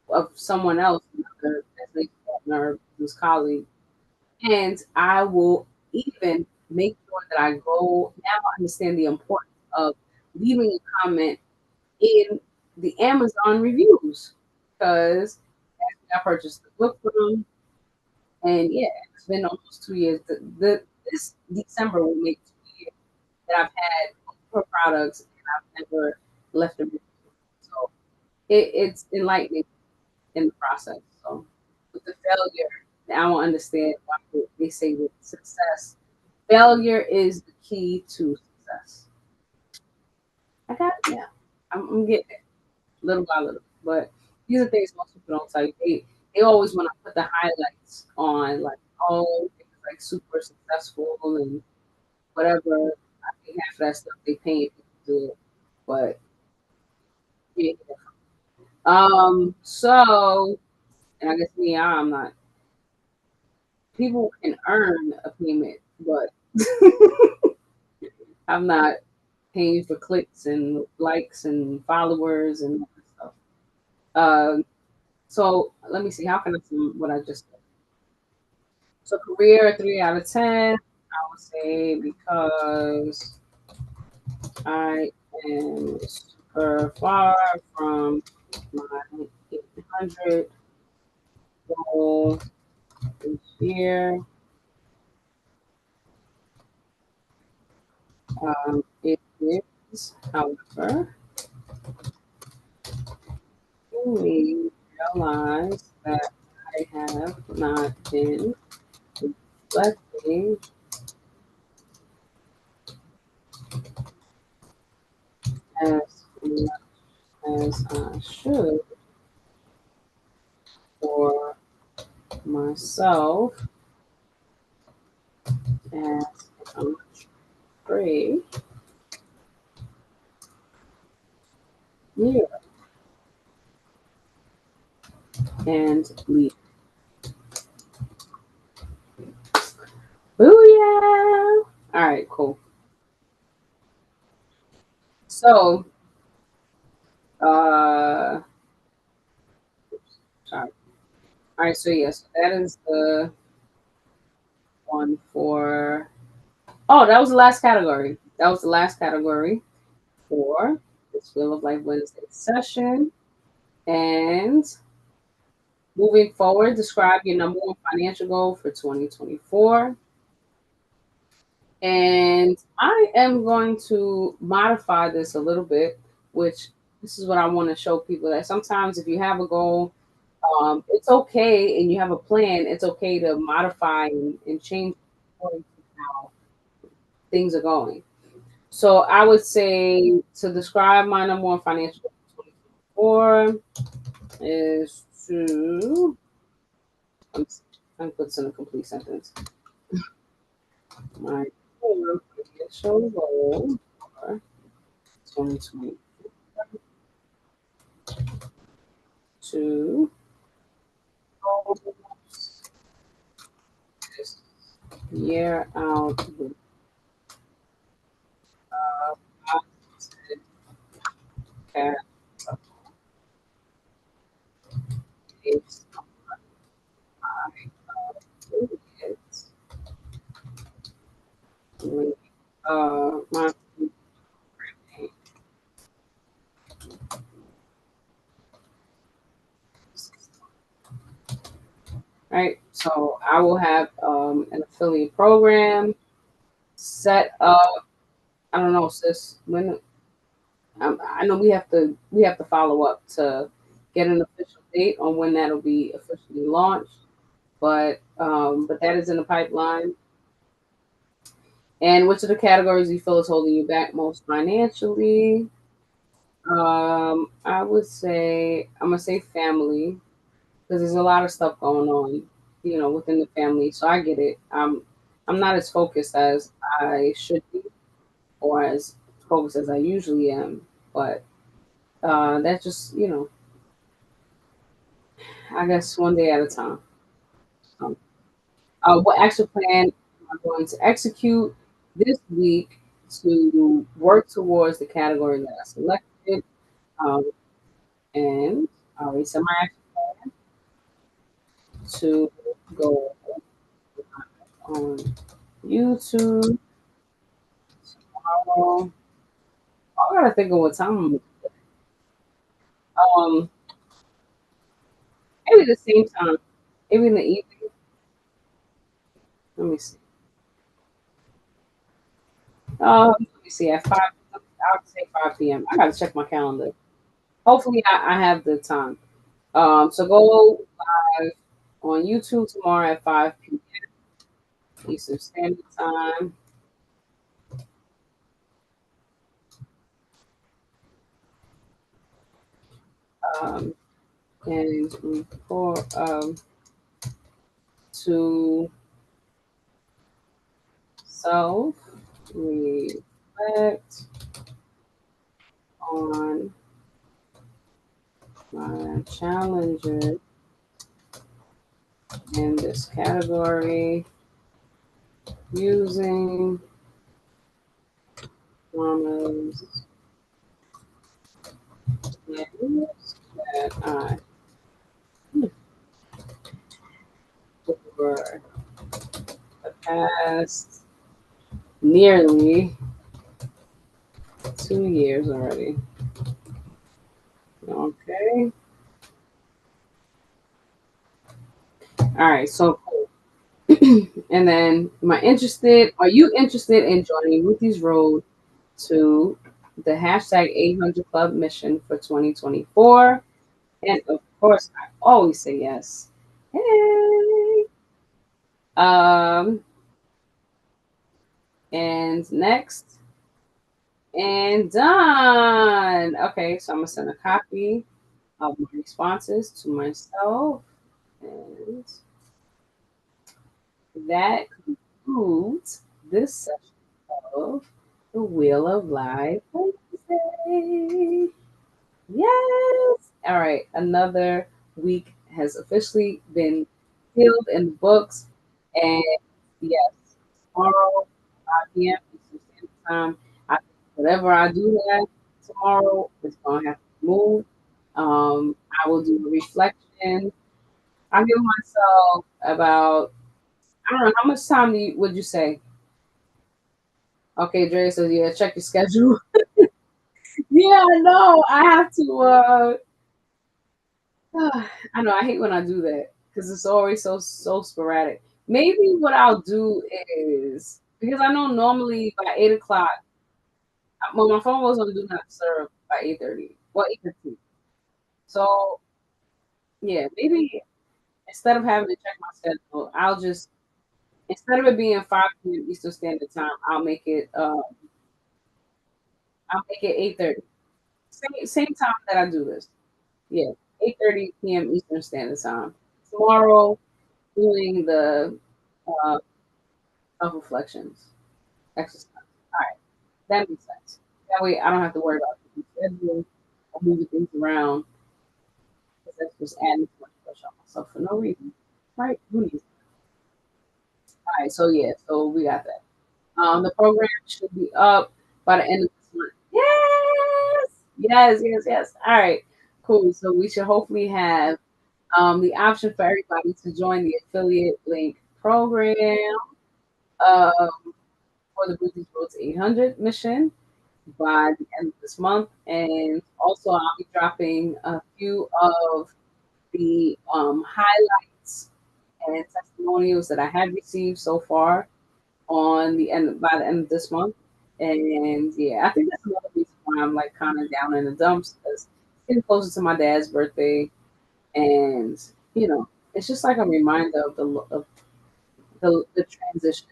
Speaker 1: of someone else, another business partner, whose colleague, and I will even make sure that I go now understand the importance of leaving a comment in the Amazon reviews because I purchased the book from, and yeah, it's been almost 2 years. This December will make 2 years that I've had her products and I've never left a review. So it's enlightening in the process. So with the failure, now I understand why they say with success, failure is the key to success. I got it now. I'm getting it little by little. But these are things most people don't tell you. They always want to put the highlights on, like, oh, it was like super successful and whatever. I think half of that stuff they paid. do it. But yeah. So, and I guess me, I'm not. People can earn a payment, but I'm not paying for clicks and likes and followers and all that stuff. Um, so let me see. How can I sum what I just said? So career 3 out of 10. I would say because I am super far from my 800 goal this year. It is, however, we realize that I have not been reflecting as much as I should for myself as I'm free here and leave. Booyah! All right, cool. So, uh, sorry. All right, so yes, that is the one for. Oh, that was the last category. That was the last category for this Wheel of Life Wednesday session. And moving forward, describe your number one financial goal for 2024. And I am going to modify this a little bit, which this is what I want to show people that sometimes if you have a goal, it's okay and you have a plan, it's okay to modify and change according to how things are going. So I would say to describe my number one financial goal for 2024 is to, I'm put in a complete sentence. My financial goal for 2020 to close this year out with positive cash based on affiliates. My right. So I will have an affiliate program set up. I don't know, sis. When I know we have to follow up to get an official date on when that'll be officially launched. But that is in the pipeline. And which of the categories you feel is holding you back most financially? I would say I'm gonna say family because there's a lot of stuff going on, within the family. So I get it. I'm not as focused as I should be, or as focused as I usually am. But that's just, I guess one day at a time. Um, what action plan am I going to execute this week to work towards the category that I selected? Um, and I already set my action to go on YouTube tomorrow. I gotta think of what time. Um, maybe the same time. Maybe in the evening. Let me see. Let me see. At 5, I'll say 5 p.m. I gotta check my calendar. Hopefully, I have the time. So go live on YouTube tomorrow at 5 p.m. Eastern Standard Time. Um, and report to self reflect on my challenges in this category using mama's names that I for the past nearly 2 years already. Okay. All right. So, and then, are you interested in joining Ruthie's Road to the hashtag 800 Club mission for 2024? And of course, I always say yes. Hey. Um, and next, and done. Okay, so I'm gonna send a copy of my responses to myself, and that concludes this session of the Wheel of Life Wednesday. Yes. All right. Another week has officially been sealed in the books. And yes, tomorrow, 5 p.m. Eastern Standard Time, whatever I do that tomorrow, it's going to have to move. I will do a reflection. I'll give myself about, I don't know, how much time would you say? Okay, Dre says, yeah, check your schedule. Yeah, no, I have to. I know I hate when I do that because it's always so sporadic. Maybe what I'll do is because I know normally by 8 o'clock, well, my phone was on do not disturb by 8:30, well 8:15. So yeah, maybe instead of having to check my schedule, I'll just instead of it being 5 p.m. Eastern Standard Time, I'll make it 8:30. Same time that I do this. Yeah, 8:30 p.m. Eastern Standard Time. Tomorrow, doing the uh, self reflections exercise. All right, that makes sense. That way, I don't have to worry about the schedule or moving things around because that's just adding too much pressure on myself for no reason. Right? Who needs? All right, so yeah, so we got that. The program should be up by the end of this month. Yes, yes. All right, cool. So we should hopefully have the option for everybody to join the affiliate link program um, for the Booties Road to 800 mission by the end of this month. And also, I'll be dropping a few of the highlights and testimonials that I have received so far on the end by the end of this month. And yeah, I think that's another reason why I'm like kind of down in the dumps because it's getting closer to my dad's birthday, and it's just like a reminder of the transition.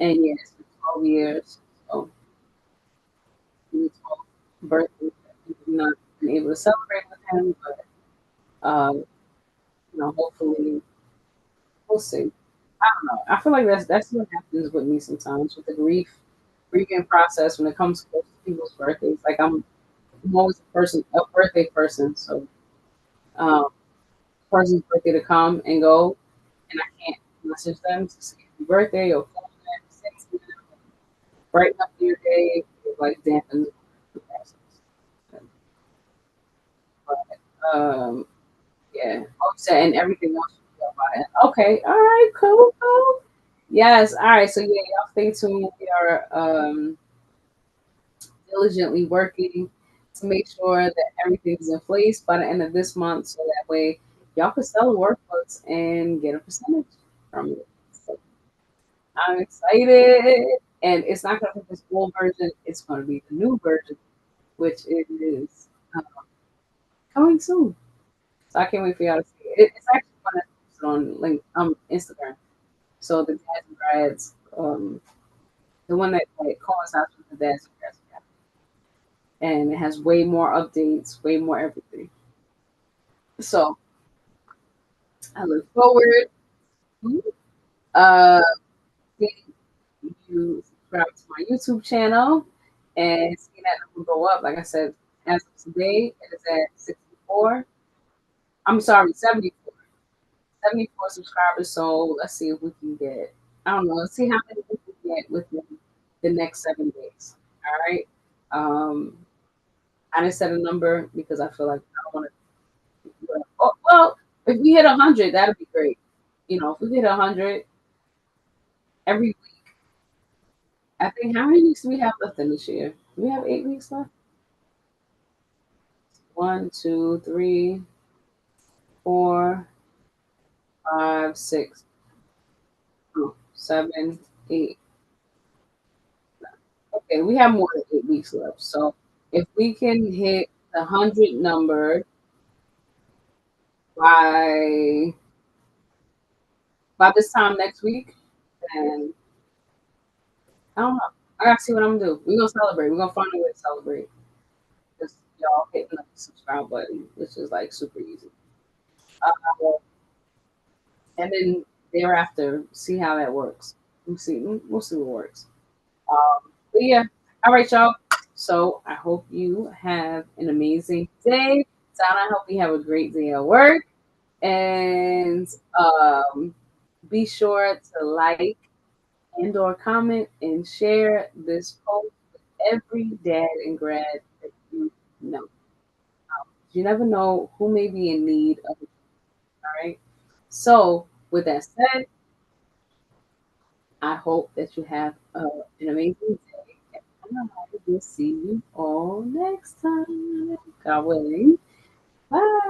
Speaker 1: And yeah, it's been 12 years, so the 12th birthday, we've not been able to celebrate with him, but hopefully we'll see. I don't know. I feel like that's what happens with me sometimes with the grieving process when it comes to people's birthdays. Like I'm always a birthday person, so um, person's birthday to come and go, and I can't message them to say happy birthday or call them, say to them, brighten up your day, it like dampens the process. But yeah, and everything else you feel about it. Okay, all right, cool. Yes, all right. So yeah, y'all stay tuned. We are diligently working to make sure that everything's in place by the end of this month, so that way y'all can sell the workbooks and get a percentage from it. So I'm excited, and it's not going to be this old version; it's going to be the new version, which is coming soon. So I can't wait for y'all to see it. It's actually one that's posted on Instagram. So the dads and grads, the one that like coincides with the dads and grads, and it has way more updates, way more everything. So I look forward to seeing you subscribe to my YouTube channel and seeing that number go up. Like I said, as of today, it is at 64. I'm sorry, 74. 74 subscribers. So let's see if we can get, I don't know, let's see how many we can get within the next 7 days. All right. Um, I didn't set a number because I feel like I don't want to. Oh, well, if we hit 100, that'd be great. If we hit 100 every week, I think how many weeks do we have left in this year? Do we have 8 weeks left? One, two, three, 4, 5, 6, 7, 8. Okay, we have more than 8 weeks left. So if we can hit the 100 number by this time next week, then I don't know. I gotta see what I'm gonna do. We're gonna celebrate. We're gonna find a way to celebrate. Just y'all hitting the subscribe button, which is like super easy. Uh, and then thereafter, see how that works. We'll see what works. But yeah, all right, y'all. So I hope you have an amazing day. Sana, I hope you have a great day at work. And be sure to like and/or comment and share this post with every dad and grad that you know. You never know who may be in need of it. All right. So with that said, I hope that you have an amazing day. And I will see you all next time. God willing. Bye.